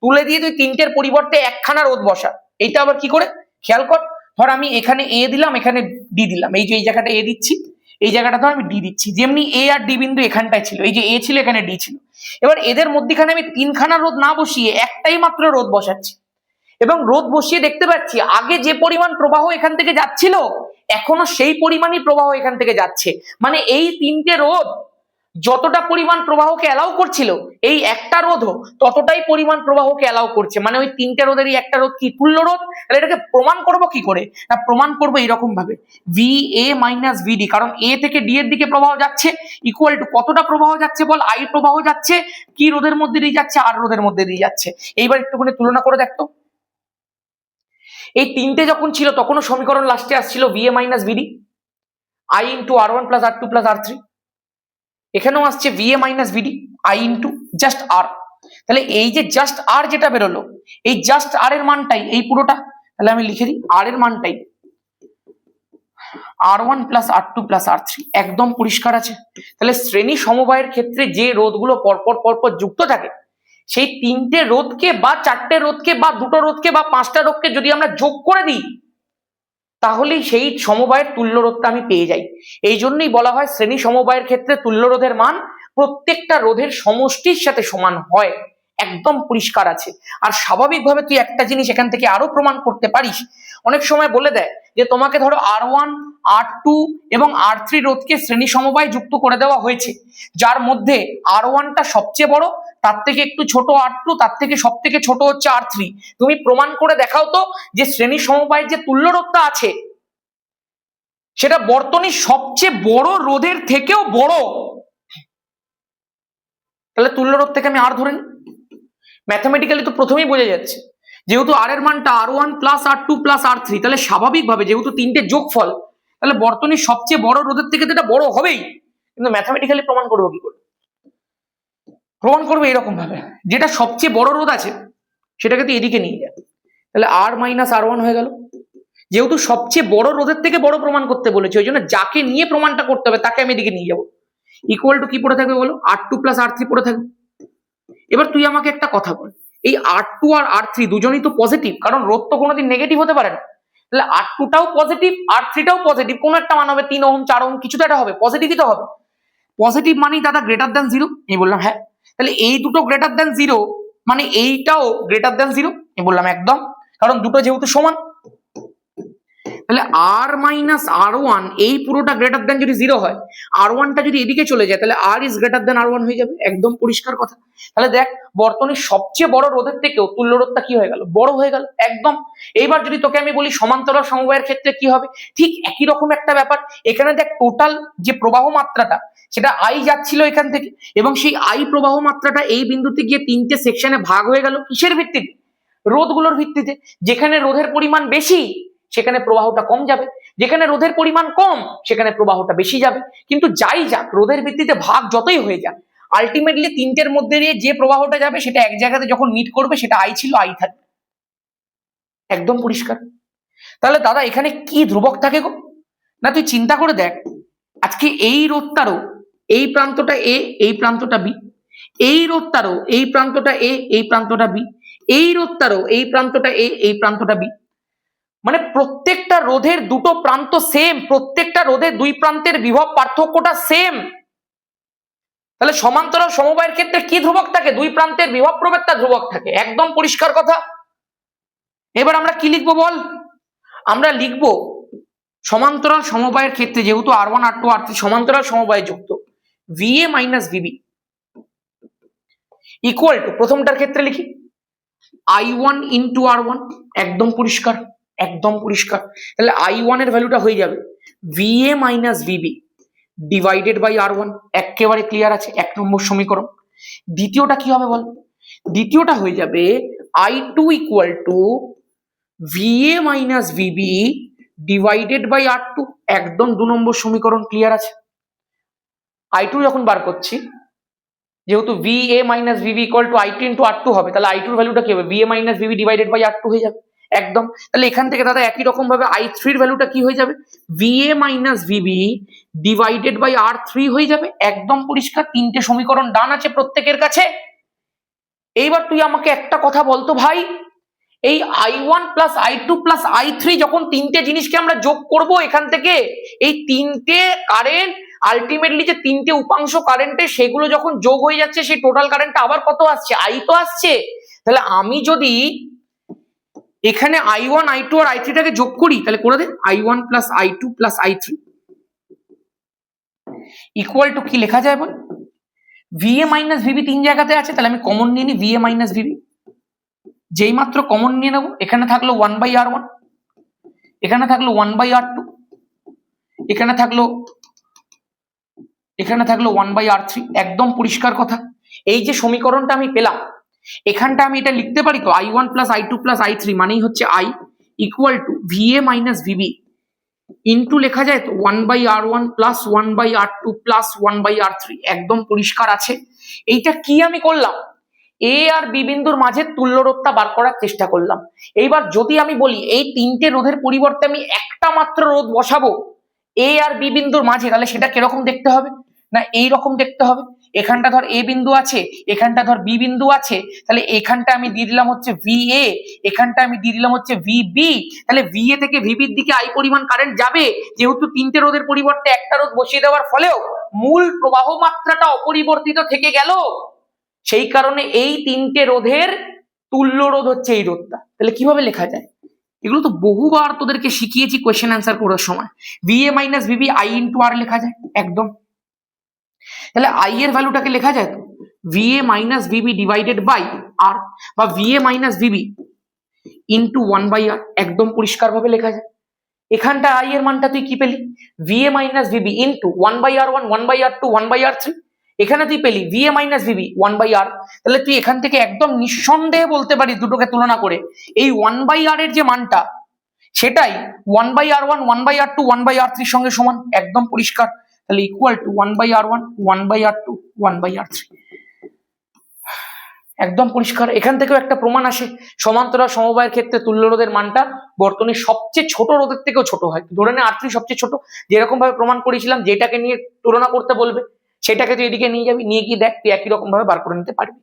তুলে দিয়ে তুই তিনটের পরিবর্তে একখানা রোধ বসা। এইটা আবার কি করে খেয়াল কর, ধর আমি এখানে A দিলাম, এখানে D দিলাম, এই যে এই জায়গাটা A দিচ্ছি, এই জায়গাটা ধর আমি D দিচ্ছি, যেমনি A আর D বিন্দু এখানটায় ছিল, এই যে A ছিল এখানে D ছিল, এবার এদের মধ্যখানে আমি তিনখানা রোধ না বসিয়ে একটাই মাত্র রোধ বসাচ্ছি, এবং রোধ বসিয়ে দেখতে পাচ্ছি আগে যে পরিমাণ প্রবাহ এখান থেকে যাচ্ছিল এখনো সেই পরিমাণই প্রবাহ এখান থেকে যাচ্ছে। মানে এই তিনটে রোধ যতটা পরিমাণ প্রবাহকে অ্যালাউ করছিল, এই একটা রোধও ততটাই পরিমাণ প্রবাহকে অ্যালাউ করছে। মানে ওই তিনটে রোধেরই একটা রোধ কি তুল্য রোধ। তাহলে এটাকে প্রমাণ করব কি করে, না প্রমাণ করবো এরকম ভাবে, VA মাইনাস VD, কারণ A থেকে D এর দিকে প্রবাহ যাচ্ছে, ইকুয়াল টু কতটা প্রবাহ যাচ্ছে বল, I প্রবাহ যাচ্ছে, কি রোধের মধ্যে দিয়ে যাচ্ছে, R রোধের মধ্যে দিয়ে যাচ্ছে। এইবার একটুখানি তুলনা করে দেখতো, এই তিনটে যখন ছিল তখনও সমীকরণ লাস্টে আসছিল VA minus VD I into R1 plus R2 plus R3, এখানেও আসছে VA minus VD I into just R। তাহলে এই যে জাস্ট R যেটা বেরোলো, এই জাস্ট R এর মানটাই এই পুরোটা, তাহলে আমি লিখে দিই R এর মানটাই R1 plus R2 plus R3। একদম পরিষ্কার আছে। তাহলে শ্রেণী সমবায়ের ক্ষেত্রে যে রোধগুলো পরপর যুক্ত থাকে, সেই তিনটে রোধকে বা চারটে রোধকে বা দুটো রোধকে বা পাঁচটা রোধকে যদি আমরা যোগ করে দিই, তাহলেই সেই সমবায়ের তুল্য রোধটা আমি পেয়ে যাই। এই জন্যই বলা হয় শ্রেণী সমবায়ের ক্ষেত্রে তুল্য রোধের মান প্রত্যেকটা রোধের সমষ্টির সাথে সমান হয়। একদম পরিষ্কার আছে। আর স্বাভাবিকভাবে তুই একটা জিনিস এখান থেকে আরো প্রমাণ করতে পারিস, অনেক সময় বলে দেয় যে তোমাকে ধরো R1 R2 এবং R3 রোধকে শ্রেণী সমবায় যুক্ত করে দেওয়া হয়েছে, যার মধ্যে R1টা সবচেয়ে বড়, তার থেকে একটু ছোট R2, তার থেকে সব থেকে ছোট হচ্ছে R3। তুমি প্রমাণ করে দেখাও তো যে শ্রেণী সমবায়ের যে তুল্য রোধটা আছে সেটা বর্তনীর সবচেয়ে বড় রোধের থেকেও বড়। তাহলে তুল্য রোধ থেকে আমি R ধরে নিই, ম্যাথমেটিক্যালি তো প্রথমেই বোঝা যাচ্ছে, যেহেতু R এর মানটা R1 plus R2 plus R3, তাহলে স্বাভাবিকভাবে যেহেতু তিনটে যোগফল, তাহলে বর্তনীর সবচেয়ে বড় রোধের থেকে তো এটা বড় হবেই। কিন্তু ম্যাথমেটিক্যালি প্রমাণ করবো কি করে, প্রমাণ করবো এরকম ভাবে, যেটা সবচেয়ে বড় রোধ আছে সেটাকে তুই এদিকে নিয়ে যা, তাহলে R মাইনাস R1 হয়ে গেল। যেহেতু সবচেয়ে বড় রোধের থেকে বড় প্রমাণ করতে বলেছে, ওই জন্য যাকে নিয়ে প্রমাণটা করতে হবে তাকে আমি এদিকে নিয়ে যাবো। ইকুয়াল টু কি পড়ে থাকবে বলো, R2 প্লাস R3 পড়ে থাকবে। এবার তুই আমাকে একটা কথা বল, এই R2 আর R3 দুজনই তো পজিটিভ, কারণ রোধ তো কোনোদিন নেগেটিভ হতে পারে না। তাহলে R2টাও পজিটিভ, R3টাও পজিটিভ, কোন একটা মান হবে, 3 ওহম 4 ওহম কিছু তো একটা হবে, পজিটিভই তো হবে। পজিটিভ মানেই দাদা গ্রেটার দ্যান 0, আমি বললাম হ্যাঁ। তাহলে এই দুটো গ্রেটার দ্যান 0 মানে এইটাও গ্রেটার দ্যান 0, আমি বললাম একদম, কারণ দুটো যেহেতু সমান। তাহলে R মাইনাস R1 এই পুরোটা গ্রেটার দ্যান যদি 0 হয়, R1টা যদি এদিকে চলে যায়, তাহলে R is greater than R1 হয়ে যাবে। একদম পরিষ্কার কথা। তাহলে দেখ বর্তনীর সবচেয়ে বড় রোধের থেকেও তুল্য রোধটা কি হয়ে গেল, বড় হয়ে গেল একদম। এইবার যদি তোকে আমি বলি সমান্তরাল সমবায়ের ক্ষেত্রে কি হবে, ঠিক একই রকম একটা ব্যাপার। এখানে দেখ টোটাল যে প্রবাহ মাত্রাটা সেটা I যাচ্ছিল এখান থেকে, এবং সেই I প্রবাহ মাত্রাটা এই বিন্দুতে গিয়ে তিনটে সেকশনে ভাগ হয়ে গেল কিসের ভিত্তিতে, রোধগুলোর ভিত্তিতে। যেখানে রোধের পরিমাণ বেশি সেখানে প্রবাহটা কম যাবে, যেখানে রোধের পরিমাণ কম সেখানে প্রবাহটা বেশি যাবে। কিন্তু যাই যাক, রোধের ভিত্তিতে ভাগ যতই হয়ে যাক, আলটিমেটলি তিনটের মধ্যে দিয়ে যে প্রবাহটা যাবে সেটা এক জায়গাতে যখন মিট করবে সেটা I ছিল I থাকবে। একদম পরিষ্কার। তাহলে দাদা এখানে কি ধ্রুবক থাকে গো, না তুই চিন্তা করে দেখ, আজকে এই রোধটারও এই প্রান্তটা A, এই প্রান্তটা B, এই রোধটারও এই প্রান্তটা A, এই প্রান্তটা B, এই রোধটারও এই প্রান্তটা A, এই প্রান্তটা B। মানে প্রত্যেকটা রোধের দুটো প্রান্ত সেম, প্রত্যেকটা রোধের দুই প্রান্তের বিভব পার্থক্যটা সেম। তাহলে সমান্তরাল সমবায়ের ক্ষেত্রে কি ধ্রুবক থাকে, দুই প্রান্তের বিভব প্রভেদটা ধ্রুবক থাকে। একদম পরিষ্কার কথা। এবার আমরা কি লিখবো বল, আমরা লিখবো সমান্তরাল সমবায়ের ক্ষেত্রে যেহেতু R1 R2 R3 সমান্তরাল সমবায়ে যুক্ত, VA minus VB equal to, প্রথমটার ক্ষেত্রে লিখি I1 ইন্টু R1। একদম পরিষ্কার, একদম পরিষ্কার। তাহলে I1 এর ভ্যালুটা হয়ে যাবে VA minus VB divided by R1। একেবারে ক্লিয়ার আছে, 1 নম্বর সমীকরণ। দ্বিতীয়টা কি হবে বল? দ্বিতীয়টা হয়ে যাবে I2 equal to VA minus VB divided by R2। একদম 2 নম্বর সমীকরণ ক্লিয়ার আছে। I2 যখন বার করছি, যেহেতু VA minus VB equal to I2 into R2 হবে, তাহলে I2 এর ভ্যালুটা কি হবে? VA minus VB divided by R2 হয়ে যাবে একদম। তাহলে এখান থেকে দাদা একই রকম ভাবে I3 এর ভ্যালুটা কি হয়ে যাবে? VA minus VB divided by R3 হয়ে যাবে একদম পরিষ্কার। তিনটে সমীকরণ ডান আছে প্রত্যেকের কাছে। এইবার তুই আমাকে একটা কথা বলতো ভাই, এই I1 plus I2 plus I3 যখন তিনটে জিনিসকে আমরা যোগ করব এখান থেকে, এই তিনটে কারেন্ট আলটিমেটলি যে তিনটে উপাংশ কারেন্টে সেগুলো যখন যোগ হয়ে যাচ্ছে, সেই টোটাল কারেন্টটা আবার কত আসছে? I তো আসছে। তাহলে আমি যদি এখানে I1 I2 আর I3 টাকে যোগ করি, তাহলে করে দে I1 plus I2 plus I3 equal to কি লেখা যায় বল? VA মাইনাস VB তিন জায়গাতে আছে, তাহলে আমি কমন নিয়ে নিই VA মাইনাস VB। যেই মাত্র কমন নিয়ে নেবো, এখানে থাকলো 1/R1, এখানে থাকলো 1/R2, এখানে থাকলো 1/R3। একদম পরিষ্কার কথা। এই যে সমীকরণটা আমি পেলাম, এখানটা আমি এটা লিখতে পারি তো I1 plus I2 plus I3 মানেই হচ্ছে I equal to VA minus VB into লেখা যায় তো 1/R1 plus 1/R2 plus 1/R3। একদম পরিষ্কার আছে। এইটা কি আমি করলাম? এ আর বি বিন্দুর মাঝে তুল্য রোধটা বার করার চেষ্টা করলাম। এইবার যদি আমি বলি এই তিনটে রোধের পরিবর্তে আমি একটা মাত্র রোধ বসাবো এ আর বি বিন্দুর মাঝে, তাহলে সেটা কিরকম দেখতে হবে? না এইরকম দেখতে হবে। এখানটা ধর এ বিন্দু আছে, এখানটা ধর বি বিন্দু আছে, তাহলে এখানটা আমি দিয়ে দিলাম হচ্ছে VA, এখানটা আমি দিয়ে দিলাম হচ্ছে VB। তাহলে VA থেকে VBর দিকে I পরিমাণ কারেন্ট যাবে, যেহেতু তিনটে রোধের পরিবর্তে একটা রোধ বসিয়ে দেওয়ার ফলেও মূল প্রবাহ মাত্রাটা অপরিবর্তিত থেকে গেল। সেই কারণে এই তিনটে রোধের তুল্য রোধ হচ্ছে এই রোধটা। তাহলে কিভাবে লেখা যায়? এগুলো তো বহুবার তোদেরকে শিখিয়েছি কোয়েশ্চেন অ্যান্সার করার সময়। VA minus VB I into R লেখা যায় একদম। তাহলে I এর ভ্যালুটাকে লেখা যায় তো VA minus VB divided by R, বা VA minus VB into 1/R। একদম পরিষ্কার ভাবে লেখা যায়। এখানটা I এর মানটা তুই কি পেলি? VA minus VB into 1/R1 1/R2 1/R3। এখানে তুই পেলি VA মাইনাস VB 1/R। তাহলে তুই এখান থেকে একদম নিঃসন্দেহে বলতে পারিস দুটোকে তুলনা করে এই 1/R এর যে মানটা, সেটাই 1/R1 1/R2 1/R3 সঙ্গে সমান। একদম পরিষ্কার। তাহলে equal to 1/R1 1/R2 1/R3। একদম পরিষ্কার। এখান থেকেও একটা প্রমাণ আসে, সমান্তরাল সমবায়ের ক্ষেত্রে তুল্য রোধের মানটা বর্তনীর সবচেয়ে ছোট রোধের থেকেও ছোট হয়। ধরে নে R3 সবচেয়ে ছোট, যেরকম ভাবে প্রমাণ করেছিলাম, যেটাকে নিয়ে তুলনা করতে বলবে সেটাকে তুই এদিকে নিয়ে যাবি, নিয়ে গিয়ে দেখ তুই একই রকম ভাবে বার করে নিতে পারবি।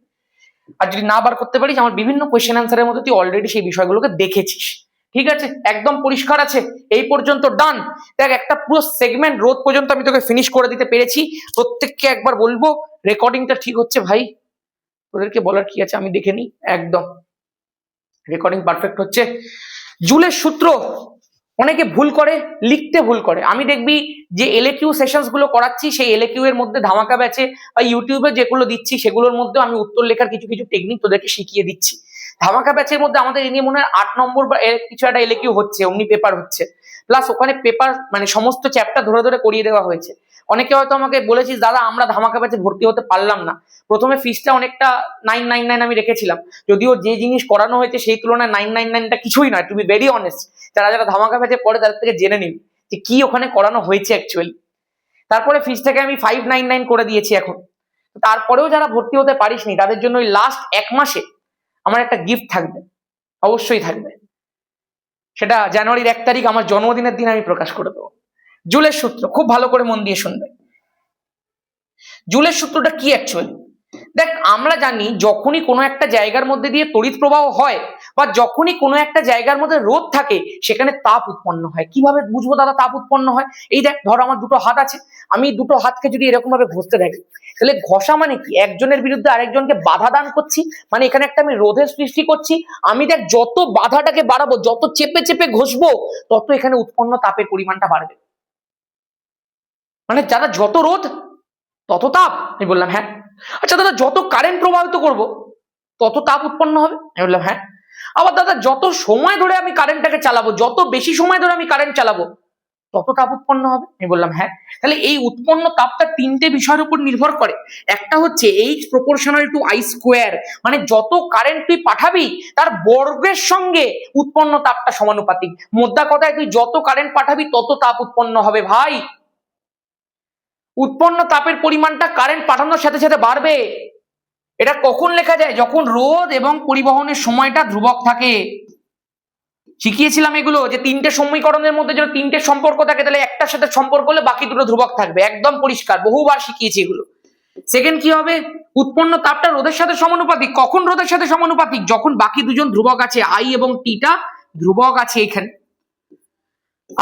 আর যদি না বার করতে পারিস, আমার বিভিন্ন কোয়েশ্চেন অ্যান্সারের মধ্যে তুই অলরেডি সেই বিষয়গুলোকে দেখেছিস। ঠিক আছে, একদম পরিষ্কার আছে। এই পর্যন্ত ডান। দেখ, একটা পুরো সেগমেন্ট রোধ পর্যন্ত আমি তোকে ফিনিশ করে দিতে পেরেছি। প্রত্যেককে একবার বলবো রেকর্ডিংটা ঠিক হচ্ছে ভাই, তোদেরকে বলার কি আছে আমি দেখে নিই। একদম রেকর্ডিং পারফেক্ট হচ্ছে। জুলের সূত্র অনেকে ভুল করে, লিখতে ভুল করে। আমি দেখবি যে এলএকিউ সেশনস গুলো করাচ্ছি, সেই এলএকিউ এর মধ্যে ধামাকা ব্যাচে বা ইউটিউবে যেগুলো দিচ্ছি সেগুলোর মধ্যে আমি উত্তর লেখার কিছু কিছু টেকনিক তোদেরকে শিখিয়ে দিচ্ছি। ধামাকা ব্যাচের মধ্যে আমাদের এ নিয়ে মনে হয় 8 নম্বর বা কিছু একটা এলএকিউ হচ্ছে, অমনি পেপার হচ্ছে, প্লাস ওখানে পেপার মানে সমস্ত চ্যাপ্টার ধরে ধরে করিয়ে দেওয়া হয়েছে। অনেকে হয়তো আমাকে বলেছিস দাদা আমরা ধামাকা ব্যাচে ভর্তি হতে পারলাম না। প্রথমে ফিসটা অনেকটা 999 আমি রেখেছিলাম, যদিও যে জিনিস করানো হয়েছে সেই তুলনায় 999টা কিছুই নয়, টু বি ভেরি অনেস্ট। যারা যারা ধামাকা ব্যাচে পড়ে তাদের থেকে জেনে নিন যে কি ওখানে করানো হয়েছে অ্যাকচুয়ালি। তারপরে ফিসটাকে আমি 599 করে দিয়েছি এখন। তারপরেও যারা ভর্তি হতে পারিসনি তাদের জন্য ওই লাস্ট 1 মাসে আমার একটা গিফট থাকবে, অবশ্যই থাকবে। সেটা জানুয়ারির 1 তারিখ আমার জন্মদিনের দিন আমি প্রকাশ করে দেবো। জুলের সূত্র খুব ভালো করে মন দিয়ে শুনবে। জুলের সূত্রটা কি অ্যাকচুয়ালি? দেখ, আমরা জানি যখনই কোনো একটা জায়গার মধ্যে দিয়ে তড়িৎ প্রবাহ হয় বা যখনই কোনো একটা জায়গার মধ্যে রোধ থাকে, সেখানে তাপ উৎপন্ন হয়। কিভাবে বুঝবো দাদা তাপ উৎপন্ন হয়? এই দেখ, ধর আমার দুটো হাত আছে, আমি দুটো হাতকে যদি এরকম ভাবে ঘষতে থাকি, তাহলে ঘষা মানে কি? একজনের বিরুদ্ধে আরেকজনকে বাধা দান করছি, মানে এখানে একটা আমি রোধের সৃষ্টি করছি। আমি দেখ যত বাধাটাকে বাড়াবো, যত চেপে চেপে ঘষবো, তত এখানে উৎপন্ন তাপের পরিমাণটা বাড়বে। মানে যারা যত রোধ তত তাপ? আমি বললাম হ্যাঁ। আচ্ছা দাদা, যত কারেন্ট প্রবাহিত করব তত তাপ উৎপন্ন হবে? আমি বললাম হ্যাঁ। আবার দাদা, যত সময় ধরে আমি কারেন্টটাকে চালাবো, যত বেশি সময় ধরে আমি কারেন্ট চালাবো, তত তাপ উৎপন্ন হবে। আমি বললাম হ্যাঁ। তাহলে এই উৎপন্ন তাপটা তিনটে বিষয়ের উপর নির্ভর করে। একটা হচ্ছে H proportional to I square, মানে যত কারেন্ট তুই পাঠাবি তার বর্গের সঙ্গে উৎপন্ন তাপটা সমানুপাতিক। মোদ্দা কথায় তুই যত কারেন্ট পাঠাবি তত তাপ উৎপন্ন হবে ভাই। উৎপন্ন তাপের পরিমাণটা কারেন্ট পাঠানোর সাথে সাথে বাড়বে। এটা কখন লেখা যায়? যখন রোধ এবং পরিবহনের সময়টা ধ্রুবক থাকে। শিখিয়েছিলাম এগুলো, যে তিনটে সমীকরণের মধ্যে যদি তিনটে সম্পর্ক থাকে তাহলে একটার সাথে সম্পর্ক হলে বাকি দুটো ধ্রুবক থাকবে, একদম পরিষ্কার, বহুবার শিখিয়েছি এগুলো। সেকেন্ড কি হবে? উৎপন্ন তাপটা রোধের সাথে সমানুপাতিক। কখন রোধের সাথে সমানুপাতিক? যখন বাকি দুজন ধ্রুবক আছে, আই এবং টিটা ধ্রুবক আছে এখানে।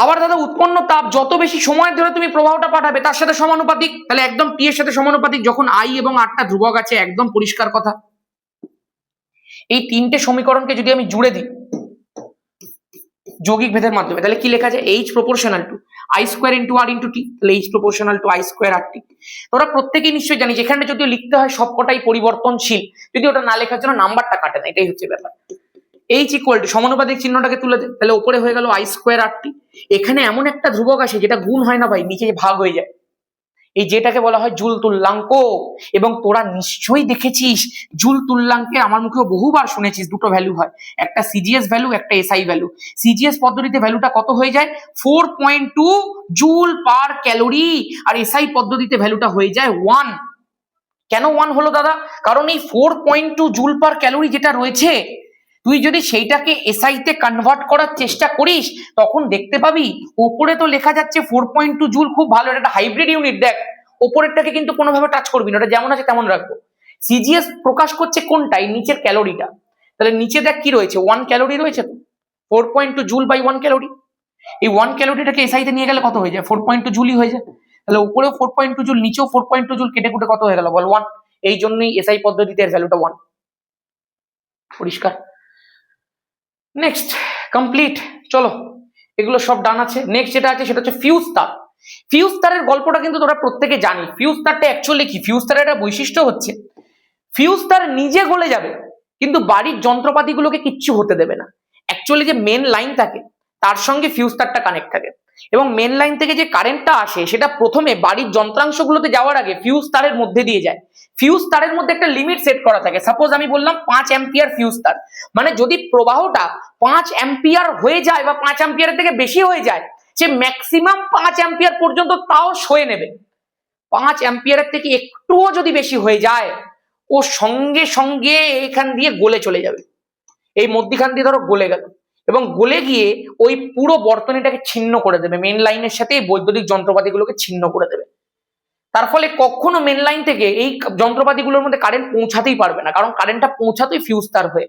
আবার দাদা উৎপন্ন তাপ যত বেশি সময় ধরে তুমি প্রবাহটা পাঠাবে তার সাথে সমানুপাতিক, তাহলে একদম টি এর সাথে সমানুপাতিক যখন আই এবং আরটা ধ্রুবক আছে, একদম পরিষ্কার কথা। এই তিনটে সমীকরণকে যদি আমি জুড়ে দিই যৌগিক ভেদের মাধ্যমে, তাহলে কি লেখা যায়? H proportional to I square into R into T, তাহলে H proportional to I square R T. তোরা প্রত্যেকেই নিশ্চয়ই জানি যেখানে যদিও লিখতে হয় সবকটাই পরিবর্তনশীল, যদি ওটা না লেখার জন্য নাম্বারটা কাটে না, এটাই হচ্ছে ব্যাপার। H ইকুয়াল টু সমানুপাতিক চিহ্নটাকে তুলে দে, তাহলে উপরে হয়ে গেল I স্কোয়ার আর টি। এখানে এমন একটা ধ্রুবক আসে যেটা গুণ হয় না ভাই, নিচে ভাগ হয়ে যায়, এই যেটাকে বলা হয় জুল তুল্যাঙ্ক। এবং তোরা নিশ্চয়ই দেখেছিস জুল তুল্যাঙ্কে, আমার মুখেও বহুবার শুনেছিস দুটো ভ্যালু হয়, একটা সিজিএস ভ্যালু, একটা এসআই ভ্যালু। সিজিএস পদ্ধতিতে ভ্যালুটা কত হয়ে যায়? 4.2 জুল পার ক্যালোরি, আর এসআই পদ্ধতিতে ভ্যালুটা হয়ে যায় 1। কেন 1 হলো দাদা? কারণ এই 4.2 জুল পার ক্যালোরি যেটা রয়েছে, তুই যদি সেইটাকে এসআই তে কনভার্ট করার চেষ্টা করিস তখন দেখতে পাবি উপরে তো লেখা যাচ্ছে 4.2 জুল, খুব ভালো, এটা একটা হাইব্রিড ইউনিট। দেখ উপরেরটাকে কিন্তু কোনোভাবে টাচ করবি না, ওটা যেমন আছে তেমন রাখবো। সিজিএস প্রকাশ করছে কোনটা? এই নিচের ক্যালোরিটা। তাহলে নিচে দেখ কি রয়েছে, 1 ক্যালোরি রয়েছে, তো 4.2 জুল বাই 1 ক্যালোরি। এই 1 ক্যালোরিটাকে এসআই তে নিয়ে গেলে কত হয়ে যায়? 4.2 জুলই হয়ে যায়। তাহলে উপরেও 4.2 জুল, নিচেও 4.2 জুল, কেটে কুটে কত হয়ে গেল বল? 1। এই জন্যই এসআই পদ্ধতিতে এর ভ্যালুটা 1। পরিষ্কার? Next complete. চলো এগুলো সব ডান আছে। নেক্সট যেটা আছে সেটা হচ্ছে ফিউজ তার। ফিউজ তারের গল্পটা কিন্তু তোরা প্রত্যেকে জানি। ফিউজ তারটা অ্যাকচুয়ালি কি? ফিউজ তারের একটা বৈশিষ্ট্য হচ্ছে ফিউজ তার নিজে গলে যাবে কিন্তু বাড়ির যন্ত্রপাতিগুলোকে কিচ্ছু হতে দেবে না। অ্যাকচুয়ালি যে মেন লাইন থাকে তার সঙ্গে ফিউজ তারটা কানেক্ট থাকে, এবং মেন লাইন থেকে যে কারেন্টটা আসে সেটা প্রথমে বাড়ির যন্ত্রাংশগুলোতে যাওয়ার আগে ফিউজ তারের মধ্যে দিয়ে যায়। ফিউজ তারের মধ্যে একটা লিমিট সেট করা থাকে। সাপোজ আমি বললাম 5 অ্যাম্পিয়ার ফিউজ তার, মানে যদি প্রবাহটা 5 অ্যাম্পিয়ার হয়ে যায় বা 5 অ্যাম্পিয়ারের থেকে বেশি হয়ে যায়, সে ম্যাক্সিমাম 5 অ্যাম্পিয়ার পর্যন্ত তাও সয়ে নেবে। 5 অ্যাম্পিয়ারের থেকে একটুও যদি বেশি হয়ে যায় ও সঙ্গে সঙ্গে এখান দিয়ে গলে চলে যাবে। এই মধ্যিখান দিয়ে ধরো গলে গেল, এবং গলে গিয়ে ওই পুরো বর্তনীটাকে ছিন্ন করে দেবে, মেন লাইনের সাথে বৈদ্যুতিক যন্ত্রপাতিগুলোকে ছিন্ন করে দেবে। তার ফলে কখনো মেন লাইন থেকে এই যন্ত্রপাতিগুলোর মধ্যে কারেন্ট পৌঁছাতেই পারবে না, কারণ কারেন্টটা পৌঁছাতেই ফিউজ তার হয়ে।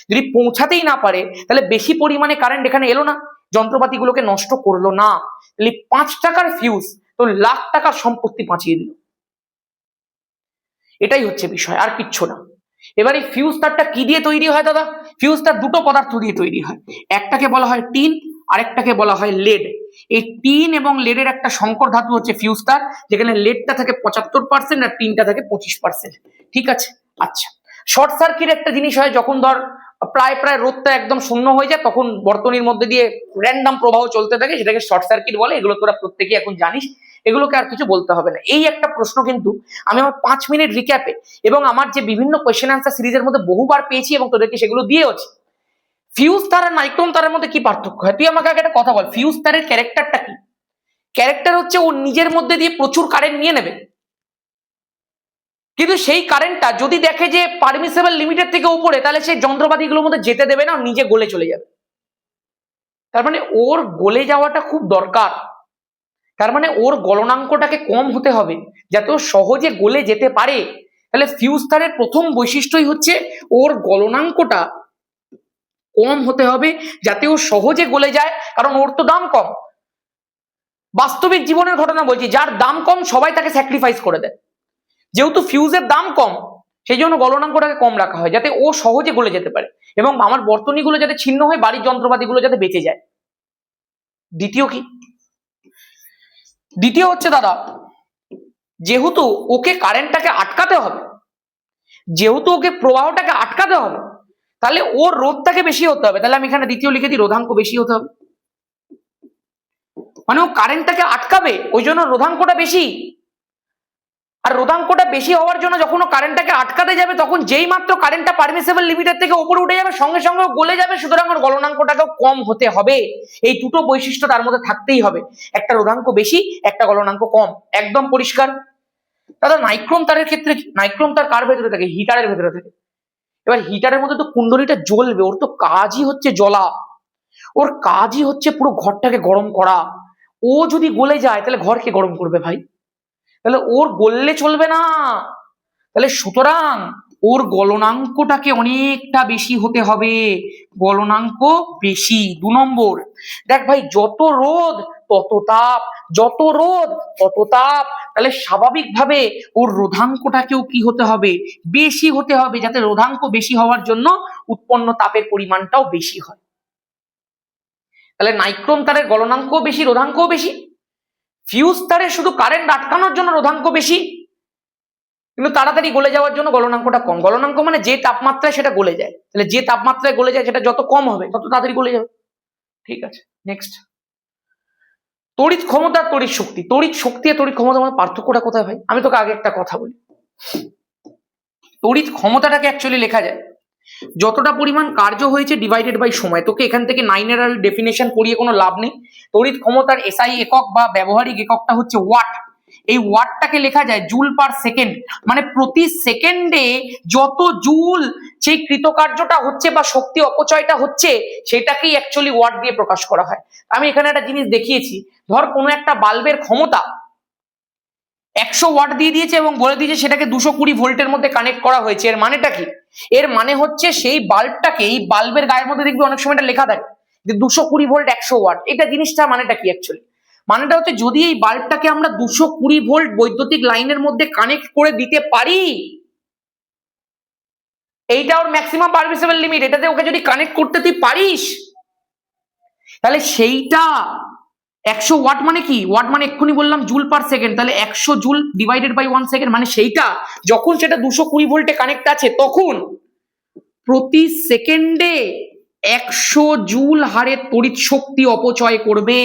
যদি পৌঁছাতেই না পারে তাহলে বেশি পরিমাণে কারেন্ট এখানে এলো না, যন্ত্রপাতিগুলোকে নষ্ট করলো না, তাহলে 5 টাকার ফিউজ তো লাখ টাকার সম্পত্তি বাঁচিয়ে দিল। এটাই হচ্ছে বিষয়, আর কিচ্ছু না। এবার এই ফিউজ তারটা কি দিয়ে তৈরি হয় দাদা? ফিউজ তার দুটো পদার্থ দিয়ে তৈরি হয়, একটাকে বলা হয় টিন, আরেকটাকে বলা হয় লেড। এই টিন এবং লেডের একটা সংকর ধাতু হচ্ছে ফিউজ তার, যেখানে লেডটা থাকে 75% আর টিনটা থাকে 25%। ঠিক আছে? আচ্ছা, শর্ট সার্কিট একটা জিনিস হয় যখন ধর প্রায় রোধটা একদম শূন্য হয়ে যায়, তখন বর্তনীর মধ্যে দিয়ে র্যান্ডম প্রবাহ চলতে থাকে, সেটাকে শর্ট সার্কিট বলে। এগুলো তোরা প্রত্যেকেই এখন জানিস, এগুলোকে আর কিছু বলতে হবে না। এই একটা প্রশ্ন কিন্তু আমি আমার 5 মিনিট রিক্যাপে এবং আমার যে বিভিন্ন কোয়েশ্চেন অ্যান্সার সিরিজের মধ্যে বহুবার পেয়েছি এবং তোদেরকে সেগুলো দিয়েওছি। ফিউজ তার আর নাইট্রন তারের মধ্যে কি পার্থক্য হয়? তুই আমাকে আগে একটা কথা বল, ফিউজ তারের ক্যারেক্টারটা কি? ক্যারেক্টার হচ্ছে ও নিজের মধ্যে দিয়ে প্রচুর কারেন্ট নিয়ে নেবে, কিন্তু সেই কারেন্টটা যদি দেখে যে পারমিসেবল লিমিটের থেকে উপরে, তাহলে সেই যন্ত্রপাতিগুলোর মধ্যে যেতে দেবে না, নিজে গলে চলে যাবে। তার মানে ওর গলে যাওয়াটা খুব দরকার, তার মানে ওর গলনাঙ্কটাকে কম হতে হবে যাতে ও সহজে গলে যেতে পারে। তাহলে ফিউজ তারের প্রথম বৈশিষ্ট্যই হচ্ছে ওর গলনাঙ্কটা কম হতে হবে যাতে ও সহজে গলে যায়, কারণ ওর তো দাম কম। বাস্তবিক জীবনের ঘটনা বলছি, যার দাম কম সবাই তাকে স্যাক্রিফাইস করে দেয়। যেহেতু ফিউজের দাম কম সেই জন্য গলনাঙ্কটাকে কম রাখা হয় যাতে ও সহজে গলে যেতে পারে এবং আমার বর্তনীগুলো যাতে ছিন্ন হয়ে বাড়ির যন্ত্রপাতিগুলো যাতে বেঁচে যায়। দ্বিতীয় কি? দ্বিতীয় হচ্ছে দাদা, যেহেতু ওকে কারেন্টটাকে আটকাতে হবে, যেহেতু ওকে প্রবাহটাকে আটকাতে হবে, তাহলে ওর রোধটাকে বেশি হতে হবে। তাহলে আমি এখানে দ্বিতীয় লিখে দিই, রোধাঙ্ক বেশি হতে হবে। মানে ও কারেন্টটাকে আটকাবে, ওই জন্য রোধাঙ্কটা বেশি। আর রোধাঙ্কটা বেশি হওয়ার জন্য যখন ও কারেন্টটাকে আটকাতে যাবে, তখন যেই মাত্র কারেন্টটা পারমিসেবল লিমিটের থেকে উপরে উঠে যাবে, সঙ্গে সঙ্গে গলে যাবে, সুতরাং ওর গলনাঙ্কটাকেও কম হতে হবে। এই দুটো বৈশিষ্ট্য তার মধ্যে থাকতেই হবে, একটা রোধাঙ্ক বেশি, একটা গলনাঙ্ক কম, একদম পরিষ্কার। দাদা নাইক্রোম তারের ক্ষেত্রে কি? নাইক্রোম তার কার ভেতরে থাকে? হিটারের ভেতরে থাকে। এবার হিটারের মধ্যে তো কুণ্ডলীটা জ্বলবে, ওর তো কাজই হচ্ছে জ্বলা, ওর কাজই হচ্ছে পুরো ঘরটাকে গরম করা। ও যদি গলে যায় তাহলে ঘরকে গরম করবে ভাই, তাহলে ওর গললে চলবে না। তাহলে সুতরাং ওর গলনাঙ্কটাকে অনেকটা বেশি হতে হবে, গলনাঙ্ক বেশি। 2 নম্বর, দেখ ভাই যত রোদ তত তাপ, যত রোদ তত তাপ, তাহলে স্বাভাবিকভাবে ওর রোধাঙ্কটাকেও কি হতে হবে? বেশি হতে হবে, যাতে রোধাঙ্ক বেশি হওয়ার জন্য উৎপন্ন তাপের পরিমাণটাও বেশি হয়। তাহলে নাইক্রোম তারের গলনাঙ্কও বেশি, রোধাঙ্কও বেশি। ফিউজ তারে শুধু কারেন্ট আটকানোর জন্য রোধাঙ্ক বেশি, কিন্তু তাড়াতাড়ি গলে যাওয়ার জন্য গলনাঙ্কটা কম। গলনাঙ্ক মানে যে তাপমাত্রায় সেটা গলে যায়, তাহলে যে তাপমাত্রায় গলে যায় সেটা যত কম হবে তত তাড়াতাড়ি গলে যাবে। ঠিক আছে, নেক্সট। তড়িৎ ক্ষমতা, তড়িৎ শক্তি। তড়িৎ শক্তি আর তড়িৎ ক্ষমতার মধ্যে পার্থক্যটা কোথায় ভাই? আমি তোকে আগে একটা কথা বলি। তড়িৎ ক্ষমতাটাকে অ্যাকচুয়ালি লেখা যায় যতটা পরিমাণ কার্য হয়েছে ডিভাইডেড বাই সময়। তোকে এখান থেকে 9 এর ডেফিনেশন পড়িয়ে কোনো লাভ নেই। তড়িৎ ক্ষমতার এসআই একক বা ব্যবহারিক এককটা হচ্ছে ওয়াট। এই ওয়াটটাকে লেখা যায় জুল পার সেকেন্ড, মানে প্রতি সেকেন্ডে যত জুল সেই কৃতকার্যটা হচ্ছে বা শক্তি অপচয়টা হচ্ছে, সেটাকেই অ্যাকচুয়ালি ওয়াট দিয়ে প্রকাশ করা হয়। আমি এখানে একটা জিনিস দেখিয়েছি, ধর কোনো একটা বাল্বের ক্ষমতা 100 ওয়াট দিয়ে দিয়েছে এবং বলে দিয়েছে সেটাকে 220 ভোল্টের মধ্যে কানেক্ট করা হয়েছে। এর মানেটা কি? এর মানে হচ্ছে সেই বাল্বটাকে, এই বাল্বের গায়ের মধ্যে দেখবি অনেক সময় এটা লেখা থাকে যে 220 ভোল্ট 100 ওয়াট। এটা জিনিসটা মানেটা কি অ্যাকচুয়ালি? মানেটা হচ্ছে যদি এই বাল্বটাকে আমরা 220 ভোল্ট বৈদ্যুতিক লাইনের মধ্যে কানেক্ট করে দিতে পারি, এইটা ওর ম্যাক্সিমাম পারমিসেবল লিমিট, এটাতে ওকে যদি কানেক্ট করতে তুই পারিস, তাহলে সেইটা 100 ওয়াট মানে কি? ওয়াট মানে এক্ষুনি বললাম জুল পার সেকেন্ড, তাহলে 100 জুল ডিভাইডেড বাই 1 সেকেন্ড, মানে সেইটা যখন সেটা 220 ভোল্টে কানেক্ট আছে তখন প্রতি সেকেন্ডে 100 জুল হারে তড়িৎ শক্তি অপচয় করবে।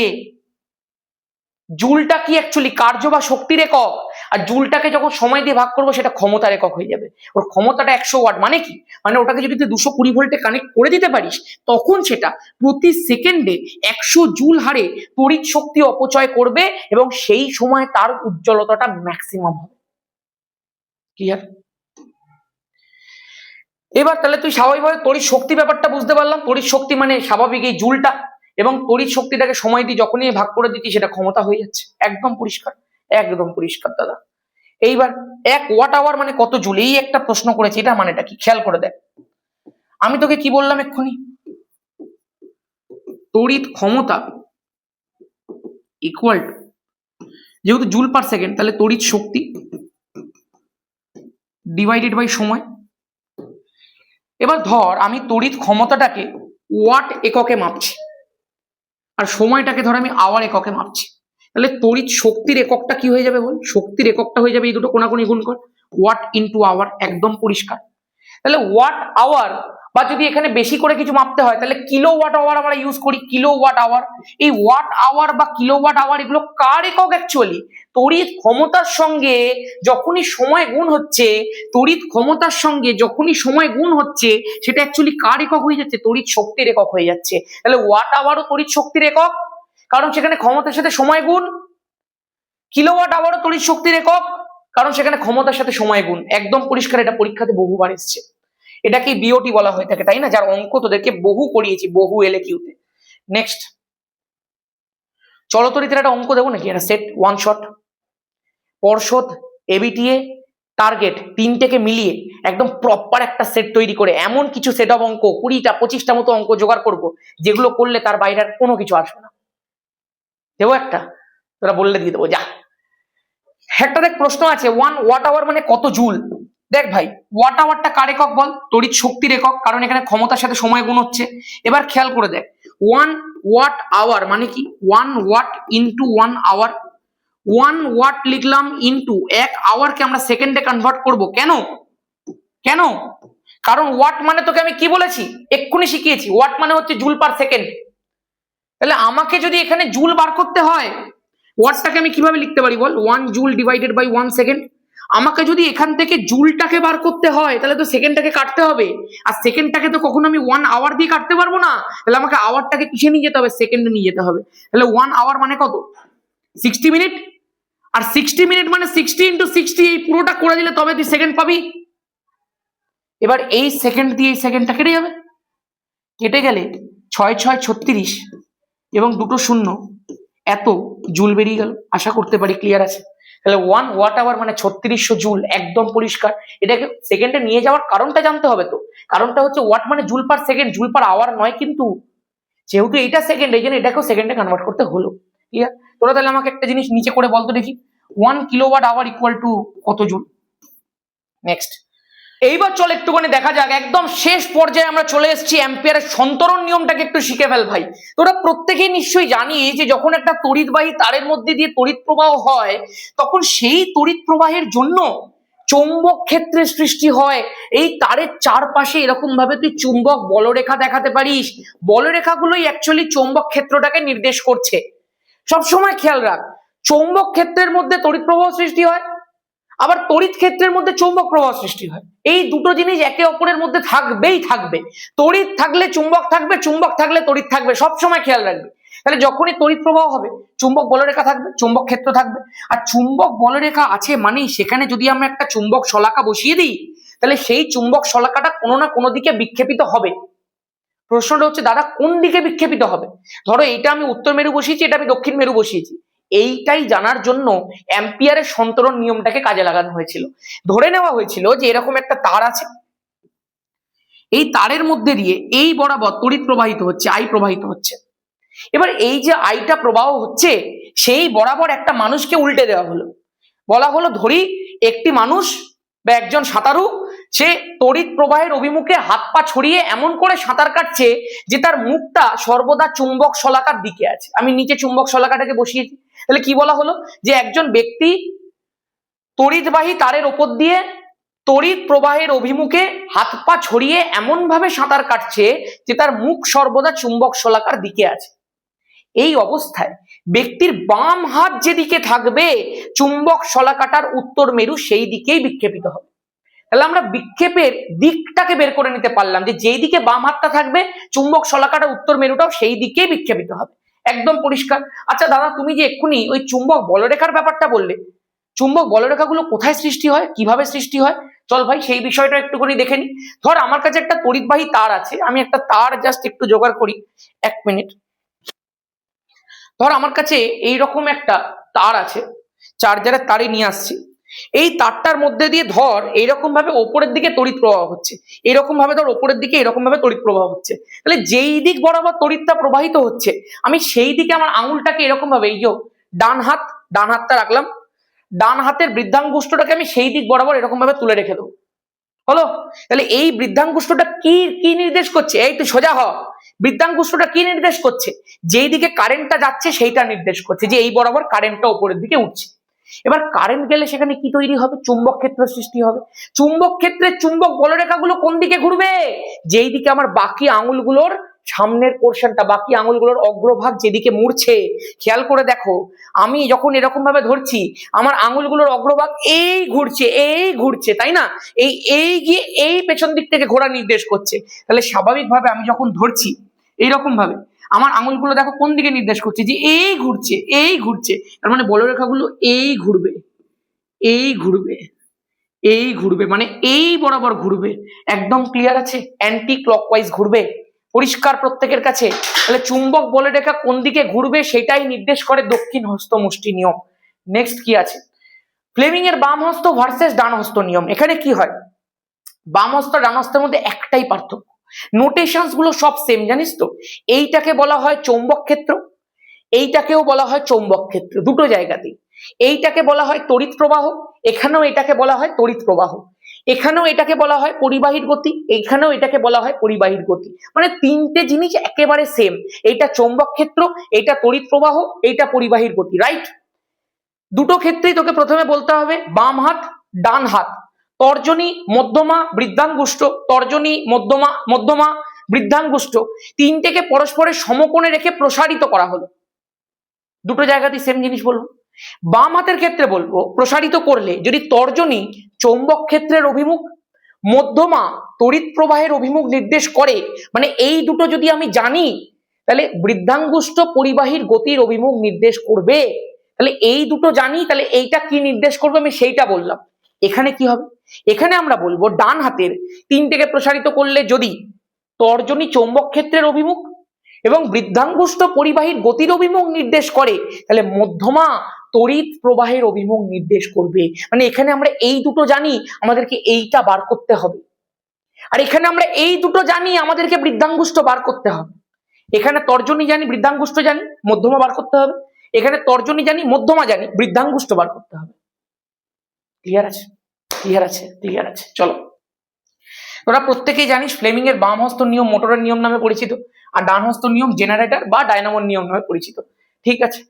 জুলটা কি অ্যাকচুয়ালি কার্য বা শক্তির একক, আর জুলটাকে যখন সময় দিয়ে ভাগ করবো সেটা ক্ষমতার একক হয়ে যাবে। ওর ক্ষমতাটা 100 ওয়াট, মানে কি? মানে ওটাকে যদি তুই 220 ভোল্টে কানেক্ট করে দিতে পারিস, তখন সেটা প্রতি সেকেন্ডে 100 জুল হারে তড়িৎ শক্তি অপচয় করবে এবং সেই সময় তার উজ্জ্বলতাটা ম্যাক্সিমাম হবে। ক্লিয়ার? এবার তাহলে তুই স্বাভাবিকভাবে তড়িৎ শক্তি ব্যাপারটা বুঝতে পারলাম। তড়িৎ শক্তি মানে স্বাভাবিক এই জুলটা, এবং তড়িৎ শক্তিটাকে সময় দিয়ে যখনই ভাগ করে দিচ্ছি সেটা ক্ষমতা হয়ে যাচ্ছে। একদম পরিষ্কার, একদম পরিষ্কার দাদা। এইবার 1 ওয়াট আওয়ার মানে কত জুল, এই একটা প্রশ্ন করেছে, এটা মানেটা কি খেয়াল করে দেখ। আমি তোকে কি বললাম এক্ষুনি? তড়িৎ ক্ষমতা ইকুয়াল টু, যেহেতু জুল পার সেকেন্ড, তাহলে তড়িৎ শক্তি ডিভাইডেড বাই সময়। এবার ধর আমি তড়িৎ ক্ষমতাটাকে ওয়াট এককে মাপছি আর সময়টাকে ধর আমি আওয়ার এককে মাপছি, তাহলে তড়িৎ শক্তির এককটা কি হয়ে যাবে বল? শক্তির এককটা হয়ে যাবে এই দুটো কোনাকুনি গুণ কর, ওয়াট ইন্টু আওয়ার। একদম পরিষ্কার। তাহলে ওয়াট আওয়ার, বা যদি এখানে বেশি করে কিছু মাপতে হয় তাহলে কিলো ওয়াট আওয়ার আমরা ইউজ করি, কিলো ওয়াট আওয়ার। এই ওয়াট আওয়ার বা কিলো ওয়াট আওয়ার এগুলো কার একক অ্যাকচুয়ালি? তড়িৎ ক্ষমতার সঙ্গে যখনই সময় গুণ হচ্ছে, তড়িৎ ক্ষমতার সঙ্গে যখনই সময় গুণ হচ্ছে, সেটা অ্যাকচুয়ালি কার একক হয়ে যাচ্ছে? তড়িৎ শক্তির একক হয়ে যাচ্ছে। তাহলে ওয়াট আওয়ারও তড়িৎ শক্তির একক, কারণ সেখানে ক্ষমতার সাথে সময় গুণ। কিলোওয়াট আওয়ারও তড়িৎ শক্তির একক, কারণ সেখানে ক্ষমতার সাথে সময় গুণ। একদম পরিষ্কার, এটা পরীক্ষাতে বহুবার এসছে। এটাকে বিওটি বলা হয়ে থাকে, তাই না? যার অঙ্ক তোদেরকে বহু করিয়েছি, বহু এলকিউতে। নেক্সট, চলতরিতের একটা অঙ্ক দেবো নাকি? একটা সেট ওয়ান শট, পর্ষদ, এবিটিএ, টার্গেট, তিনটেকে মিলিয়ে একদম প্রপার একটা সেট তৈরি করে এমন কিছু সেট অফ অঙ্ক 20টা 25টা মতো অঙ্ক জোগাড় করবো, যেগুলো করলে তার বাইরে আর কোনো কিছু আসবে না। দেবো একটা, তোরা বললে দিয়ে দেবো, যা। একটা দেখ প্রশ্ন আছে, 1 ওয়াট আওয়ার মানে কত জুল? দেখ ভাই, ওয়াট আওয়ারটা কার একক বল? তড়িৎ শক্তির একক, কারণ এখানে ক্ষমতার সাথে সময় গুণ হচ্ছে। এবার খেয়াল করে দেখ, 1 ওয়াট আওয়ার মানে কি? 1 ওয়াট ইন্টু 1 আওয়ার। 1 ওয়াট লিখলাম ইন্টু 1 আওয়ারকে আমরা সেকেন্ডে কনভার্ট করব। কেন? কেন? কারণ ওয়াট মানে তোকে আমি কি বলেছি? এক্ষুনি শিখিয়েছি, ওয়াট মানে হচ্ছে জুল পার সেকেন্ড। তাহলে আমাকে যদি এখানে জুল বার করতে হয়, ওয়াটটাকে আমি কিভাবে লিখতে পারি বল? 1 জুল ডিভাইডেড বাই 1 সেকেন্ড। আমাকে যদি এখান থেকে জুলটাকে বার করতে হয় তাহলে তো সেকেন্ডটাকে কাটতে হবে, আর সেকেন্ডটাকে তো কখনো আমি 1 আওয়ার দিয়ে কাটতে পারবো না। তাহলে আমাকে আওয়ারটাকে কিসে নিয়ে যেতে হবে? সেকেন্ডে নিয়ে যেতে হবে। তাহলে 1 আওয়ার মানে কত? 60 মিনিট। আর 60 মিনিট মানে 60 ইন্টু 60, এই পুরোটা করে দিলে তবে তুই সেকেন্ড পাবি। এবার এই সেকেন্ড দিয়ে এই সেকেন্ডটা কেটে যাবে, কেটে গেলে 6 6 36 এবং দুটো শূন্য, এত জুল বেরিয়ে গেল। আশা করতে পারি ক্লিয়ার আছে। তাহলে 1 ওয়াট আওয়ার মানে 3600 জুল, একদম পরিষ্কার। এটাকে সেকেন্ডে নিয়ে যাওয়ার কারণটা জানতে হবে তো। কারণটা হচ্ছে ওয়াট মানে joule per second, joule per hour নয়, কিন্তু যেহেতু এটা সেকেন্ড এই জন্য এটাকেও সেকেন্ডে কনভার্ট করতে হলো। ক্লিয়ার? তোরা তাহলে আমাকে একটা জিনিস নিচে করে বলতো দেখি, 1 কিলোওয়াট আওয়ার ইকুয়াল টু কত জুল? নেক্সট, এইবার চল একটুখানি দেখা যাক, একদম শেষ পর্যায়ে আমরা চলে এসেছি, অ্যাম্পিয়ারের সন্তরণ নিয়মটাকে একটু শিখে ফেল ভাই। তোরা প্রত্যেকেই নিশ্চয়ই জানিস যে যখন একটা তড়িৎবাহী তারের মধ্যে দিয়ে তড়িৎ প্রবাহ হয়, তখন সেই তড়িৎ প্রবাহের জন্য চৌম্বক ক্ষেত্রের সৃষ্টি হয়। এই তারের চারপাশে এরকম ভাবে তুই চুম্বক বলরেখা দেখাতে পারিস। বলরেখাগুলোই অ্যাকচুয়ালি চৌম্বক ক্ষেত্রটাকে নির্দেশ করছে। সবসময় খেয়াল রাখ, চৌম্বক ক্ষেত্রের মধ্যে তড়িৎ প্রবাহ সৃষ্টি হয়, আবার তড়িৎ ক্ষেত্রের মধ্যে চৌম্বক প্রবাহ সৃষ্টি হয়। এই দুটো জিনিস একে অপরের মধ্যে থাকবেই থাকবে। তড়িৎ থাকলে চুম্বক থাকবে, চুম্বক থাকলে তড়িৎ থাকবে, সবসময় খেয়াল রাখবে। তাহলে যখনই তড়িৎ প্রবাহ হবে চুম্বক বলরেখা থাকবে, চুম্বক ক্ষেত্র থাকবে। আর চুম্বক বলরেখা আছে মানেই সেখানে যদি আমরা একটা চুম্বক শলাকা বসিয়ে দিই, তাহলে সেই চুম্বক শলাকাটা কোনো না কোনো দিকে বিক্ষেপিত হবে। প্রশ্নটা হচ্ছে দাদা কোন দিকে বিক্ষেপিত হবে? ধরো এইটা আমি উত্তর মেরু বসিয়েছি, এটা আমি দক্ষিণ মেরু বসিয়েছি। এইটাই জানার জন্য অ্যাম্পিয়ারের সন্তরণ নিয়মটাকে কাজে লাগানো হয়েছিল। ধরে নেওয়া হয়েছিল যে এরকম একটা তার আছে, এই তারের মধ্যে দিয়ে এই বরাবর তড়িৎ প্রবাহিত হচ্ছে, আই প্রবাহিত হচ্ছে। এবার এই যে আইটা প্রবাহ হচ্ছে, সেই বরাবর একটা মানুষকে উল্টে দেওয়া হলো। বলা হলো ধরি একটি মানুষ বা একজন সাঁতারু, সে তড়িৎ প্রবাহের অভিমুখে হাত পা ছড়িয়ে এমন করে সাঁতার কাটছে যে তার মুখটা সর্বদা চুম্বক শলাকার দিকে আছে। আমি নিচে চুম্বক শলাকাটাকে বসিয়েছি। তাহলে কি বলা হলো? যে একজন ব্যক্তি তড়িৎবাহী তারের ওপর দিয়ে তড়িৎ প্রবাহের অভিমুখে হাত পা ছড়িয়ে এমন ভাবে সাঁতার কাটছে যে তার মুখ সর্বদা চুম্বক শলাকার দিকে আছে। এই অবস্থায় ব্যক্তির বাম হাত যেদিকে থাকবে, চুম্বক শলাকাটার উত্তর মেরু সেই দিকেই বিক্ষেপিত হবে। তাহলে আমরা বিক্ষেপের দিকটাকে বের করে নিতে পারলাম যে যেই দিকে বাম হাতটা থাকবে, চুম্বক শলাকাটা উত্তর মেরুটাও সেই দিকেই বিক্ষেপিত হবে। একদম পরিষ্কার। আচ্ছা দাদা, তুমি যে এক্ষুনি ওই চুম্বক বলরেখার ব্যাপারটা বললে, চুম্বক বলরেখাগুলো কোথায় সৃষ্টি হয়, কিভাবে সৃষ্টি হয়, চল ভাই সেই বিষয়টা একটুখানি দেখে নি। ধর আমার কাছে একটা তড়িৎবাহী তার আছে, আমি একটা তার জাস্ট একটু জোগাড় করি, 1 মিনিট। ধর আমার কাছে এইরকম একটা তার আছে, চার্জারের তারে নিয়ে আসছি। এই তারটার মধ্যে দিয়ে ধর এইরকম ভাবে ওপরের দিকে তড়িৎ প্রবাহ হচ্ছে, এরকম ভাবে ধর ওপরের দিকে এরকম ভাবে তড়িৎ প্রবাহ হচ্ছে। তাহলে যেই দিক বরাবর তড়িৎটা প্রবাহিত হচ্ছে, আমি সেই দিকে আমার আঙুলটাকে এরকম ভাবে, এই যে ডান হাতটা রাখলাম, ডান হাতের বৃদ্ধাঙ্গুষ্ঠটাকে আমি সেই দিক বরাবর এরকম ভাবে তুলে রেখে দেবো। হলো? তাহলে এই বৃদ্ধাঙ্গুষ্ঠটা কি কি নির্দেশ করছে? এই তুই সোজা হ। বৃদ্ধাঙ্গুষ্ঠটা কি নির্দেশ করছে? যেই দিকে কারেন্টটা যাচ্ছে সেইটা নির্দেশ করছে, যে এই বরাবর কারেন্টটা উপরের দিকে উঠছে। এবার কারেন্ট গেলে সেখানে কি তৈরি হবে? চুম্বক ক্ষেত্র সৃষ্টি হবে। চুম্বক ক্ষেত্রে চুম্বক বলরেখাগুলো কোন দিকে ঘুরবে? যেই দিকে আমার বাকি আঙুলগুলোর সামনের পোর্শনটা, বাকি আঙুলগুলোর অগ্রভাগ যেদিকে মুড়ছে। খেয়াল করে দেখো, আমি যখন এরকম ভাবে ধরছি, আমার আঙুলগুলোর অগ্রভাগ এই ঘুরছে, তাই না? এই গিয়ে এই পেছন দিক থেকে ঘোরা নির্দেশ করছে। তাহলে স্বাভাবিকভাবে আমি যখন ধরছি এইরকম ভাবে, আমার আঙুলগুলো দেখো কোন দিকে নির্দেশ করছে, যে এই ঘুরছে। তার মানে বলরেখাগুলো এই ঘুরবে, মানে এই বরাবর ঘুরবে। একদম ক্লিয়ার আছে? অ্যান্টি ক্লকওয়াইজ ঘুরবে। পরিষ্কার প্রত্যেকের কাছে? তাহলে চুম্বক বলরেখা কোন দিকে ঘুরবে সেটাই নির্দেশ করে দক্ষিণ হস্ত মুষ্টি নিয়ম। নেক্সট কি আছে? ফ্লেমিং এর বাম হস্ত ভার্সেস ডান হস্ত নিয়ম। এখানে কি হয়? বাম হস্ত ডান হস্তের মধ্যে একটাই পার্থক্য, নোটেশনস গুলো সব সেম, জানিস তো? এইটাকে বলা হয় চৌম্বক ক্ষেত্র, এইটাকেও বলা হয় চৌম্বক ক্ষেত্র, দুটো জায়গাতেই। এইটাকে বলা হয় তড়িৎ প্রবাহ, এখানেও এটাকে বলা হয় তড়িৎ প্রবাহ। এখানেও এটাকে বলা হয় পরিবাহীর গতি, এখানেও এটাকে বলা হয় পরিবাহীর গতি। মানে তিনটে জিনিস একেবারে সেম। এইটা চৌম্বক ক্ষেত্র, এইটা তড়িৎ প্রবাহ, এইটা পরিবাহীর গতি, রাইট? দুটো ক্ষেত্রেই তোকে প্রথমে বলতে হবে বাম হাত ডান হাত, তর্জনী মধ্যমা বৃদ্ধাঙ্গুষ্ঠ, তর্জনী মধ্যমা বৃদ্ধাঙ্গুষ্ঠ, তিনটেকে পরস্পরের সমকোণে রেখে প্রসারিত করা হলো। দুটো জায়গাতেই সেম জিনিস বলবো। বাম হাতের ক্ষেত্রে বলবো প্রসারিত করলে যদি তর্জনী চৌম্বক ক্ষেত্রের অভিমুখ, মধ্যমা তড়িৎ প্রবাহের অভিমুখ নির্দেশ করে, মানে এই দুটো যদি আমি জানি তাহলে বৃদ্ধাঙ্গুষ্ঠ পরিবাহীর গতির অভিমুখ নির্দেশ করবে। তাহলে এই দুটো জানি, তাহলে এইটা কি নির্দেশ করবে আমি সেইটা বললাম। এখানে কি হবে, এখানে আমরা বলবো ডান হাতের তিনটেকে প্রসারিত করলে যদি তর্জনী চৌম্বক ক্ষেত্রের অভিমুখ এবং বৃদ্ধাঙ্গুষ্ঠ পরিবাহীর গতির অভিমুখ নির্দেশ করে, তাহলে মধ্যমা তড়িৎ প্রবাহের অভিমুখ নির্দেশ করবে। মানে এখানে আমরা এই দুটো জানি, আমাদেরকে এইটা বার করতে হবে। আর এখানে আমরা এই দুটো জানি, আমাদেরকে বৃদ্ধাঙ্গুষ্ঠ বার করতে হবে। এখানে তর্জনী জানি, বৃদ্ধাঙ্গুষ্ঠ জানি, মধ্যমা বার করতে হবে। এখানে তর্জনী জানি, মধ্যমা জানি, বৃদ্ধাঙ্গুষ্ঠ বার করতে হবে। ক্লিয়ার আছে? ক্লিয়ার আছে? ক্লিয়ার আছে। চলো, তোরা প্রত্যেকেই জানিস ফ্লেমিং এর বাম হস্ত নিয়ম মোটরের নিয়ম নামে পরিচিত, আর ডান হস্ত নিয়ম জেনারেটর বা ডায়নামোর নিয়ম নামে পরিচিত। ঠিক আছে,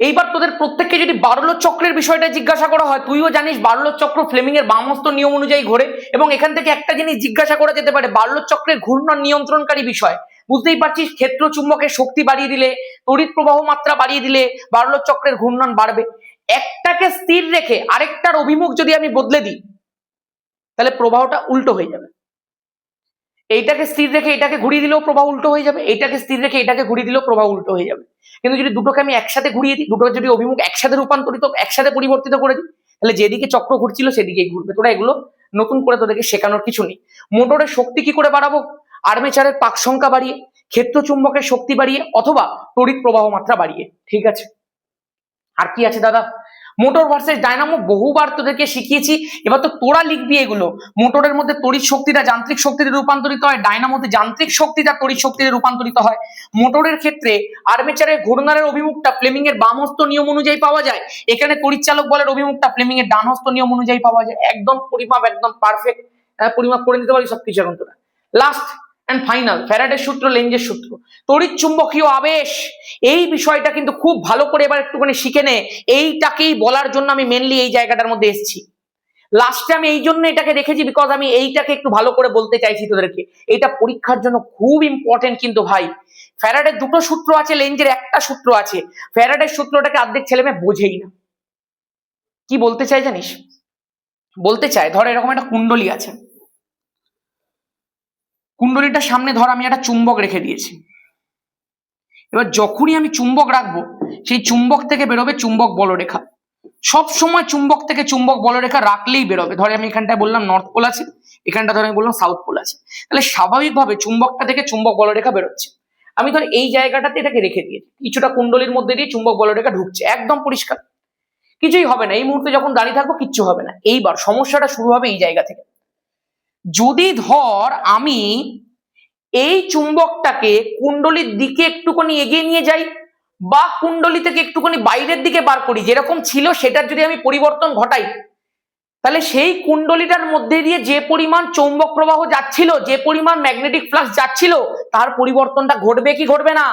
এইবার তোদের প্রত্যেককে যদি বার্লোর চক্রের বিষয়টা জিজ্ঞাসা করা হয়, তুইও জানিস বার্লোর চক্র ফ্লেমিং এর বাম হস্ত নিয়ম অনুযায়ী ঘোরে, এবং এখান থেকে একটা জিনিস জিজ্ঞাসা করা যেতে পারে বার্লোর চক্রের ঘূর্ণন নিয়ন্ত্রণকারী বিষয়। বুঝতেই পারছিস, ক্ষেত্র চুম্বকের শক্তি বাড়িয়ে দিলে, তড়িৎ প্রবাহ মাত্রা বাড়িয়ে দিলে বার্লোর চক্রের ঘূর্ণন বাড়বে। একটাকে স্থির রেখে আরেকটার অভিমুখ যদি আমি বদলে দিই, তাহলে প্রবাহটা উল্টো হয়ে যাবে। এইটাকে স্থির রেখে এটাকে ঘুরিয়ে দিলেও প্রবাহ উল্টো হয়ে যাবে, এইটাকে স্থির রেখে এটাকে ঘুরিয়ে দিলেও প্রবাহ উল্টো হয়ে যাবে। কিন্তু যদি দুটোকে আমি একসাথে ঘুরিয়ে দিই, দুটোকে যদি অভিমুখ একসাথে রূপান্তরিত একসাথে পরিবর্তিত করে দিই, তাহলে যেদিকে চক্র ঘুরছিল সেদিকেই ঘুরবে। তোরা এগুলো নতুন করে তোদেরকে শেখানোর কিছু নেই। মোটরের শক্তি কি করে বাড়াবো? আর্মেচারের পাক সংখ্যা বাড়িয়ে, ক্ষেত্র চুম্বকের শক্তি বাড়িয়ে, অথবা তড়িৎ প্রবাহ মাত্রা বাড়িয়ে। ঠিক আছে, আর কি আছে দাদা? মোটর ভার্সেস ডায়নামো বহুবার তোদেরকে শিখিয়েছি, এবার তো তোরা লিখবি এগুলো। মোটরের মধ্যে তড়িৎ শক্তিটা যান্ত্রিক শক্তিতে রূপান্তরিত হয়, ডায়নামোতে যান্ত্রিক শক্তিটা তড়িৎ শক্তিতে রূপান্তরিত হয়। মোটরের ক্ষেত্রে আর্মেচারের ঘূর্ণনের অভিমুখটা ফ্লেমিং এর বাম হস্ত নিয়ম অনুযায়ী পাওয়া যায়, এখানে তড়িৎচালক বলের অভিমুখটা ফ্লেমিং এর ডান হস্ত নিয়ম অনুযায়ী পাওয়া যায়। একদম পরিমাপ, একদম পারফেক্ট পরিমাপ করে নিতে পারি সবকিছু এখন তোরা। লাস্ট এন্ড ফাইনাল, ফ্যারাডের সূত্র, লেঞ্জের সূত্র, তড়িৎ চুম্বকীয় আবেশ। এই বিষয়টা কিন্তু খুব ভালো করে এবার একটুখানি শিখে নে। এইটাকেই বলার জন্য আমি মেনলি এই জায়গাটার মধ্যে এসেছি। লাস্টে আমি এই জন্য এটাকে রেখেছি, বিকজ আমি এইটাকে একটু ভালো করে বলতে চাইছি তোদেরকে। এটা পরীক্ষার জন্য খুব ইম্পর্টেন্ট কিন্তু ভাই। ফ্যারাডের দুটো সূত্র আছে, লেঞ্জের একটা সূত্র আছে। ফ্যারাডের সূত্রটাকে অর্ধেক ছেলেমেয়ে বোঝেই না। কি বলতে চাই জানিস? বলতে চায়, ধর এরকম একটা কুণ্ডলী আছে, কুণ্ডলীটার সামনে ধর আমি একটা চুম্বক রেখে দিয়েছি। এবার যখনই আমি চুম্বক রাখবো, সেই চুম্বক থেকে বেরোবে চুম্বক বলরেখা। সব সময় চুম্বক থেকে চুম্বক বলরেখা রাখলেই বেরোবে। ধরে আমি এখানটায় বললাম নর্থ পোল আছে, এখানটা ধরে আমি বললাম সাউথ পোল আছে, তাহলে স্বাভাবিকভাবে চুম্বকটা থেকে চুম্বক বলরেখা বেরোচ্ছে। আমি ধর এই জায়গাটাতে এটাকে রেখে দিয়েছি, কিছুটা কুণ্ডলীর মধ্যে দিয়ে চুম্বক বলরেখা ঢুকছে, একদম পরিষ্কার, কিছুই হবে না। এই মুহূর্তে যখন দাঁড়িয়ে থাকবো কিচ্ছু হবে না। এইবার সমস্যাটা শুরু হবে এই জায়গা থেকে। যদি ধর আমি এই চুম্বকটাকে কুণ্ডলীর দিকে একটুখানি এগিয়ে নিয়ে যাই, বা কুণ্ডলী থেকে একটুখানি বাইরের দিকে বার করি, যেরকম ছিল সেটার যদি আমি পরিবর্তন ঘটাই, তাহলে সেই কুণ্ডলীটার মধ্যে দিয়ে যে পরিমাণ চৌম্বক প্রবাহ যাচ্ছিল, যে পরিমাণ ম্যাগনেটিক ফ্লাক্স যাচ্ছিল, তার পরিবর্তনটা ঘটবে কি ঘটবে না?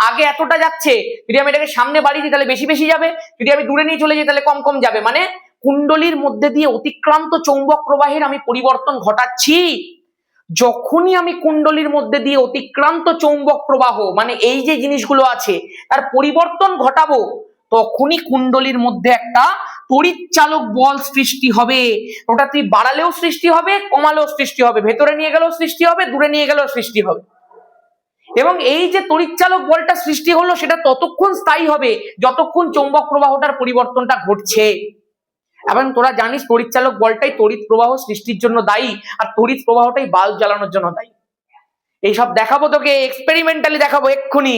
আগে এতটা যাচ্ছে, যদি আমি এটাকে সামনে বাড়িয়ে দিই তাহলে বেশি বেশি যাবে, যদি আমি দূরে নিয়ে চলে যাই তাহলে কম কম যাবে। মানে কুণ্ডলীর মধ্যে দিয়ে অতিক্রান্ত চৌম্বক প্রবাহের আমি পরিবর্তন ঘটাচ্ছি। যখনই আমি কুণ্ডলীর মধ্যে দিয়ে অতিক্রান্ত চৌম্বক প্রবাহ, মানে এই যে জিনিসগুলো আছে, তার পরিবর্তন ঘটাবো, তখনই কুণ্ডলীর মধ্যে একটা তড়িৎচালক বল সৃষ্টি হবে। ওটা তুই বাড়ালেও সৃষ্টি হবে, কমালেও সৃষ্টি হবে, ভেতরে নিয়ে গেলেও সৃষ্টি হবে, দূরে নিয়ে গেলেও সৃষ্টি হবে। এবং এই যে তড়িৎচালক বলটা সৃষ্টি হলো, সেটা ততক্ষণ স্থায়ী হবে যতক্ষণ চৌম্বক প্রবাহটার পরিবর্তনটা ঘটছে। এবং তোরা জানিস তড়িৎচালক বলটাই তড়িৎ প্রবাহ সৃষ্টির জন্য দায়ী, আর তড়িৎ প্রবাহটাই বাল্ব জ্বালানোর জন্য দায়ী। এইসব দেখাবো তোকে, এক্সপেরিমেন্টালি দেখাবো এক্ষুনি।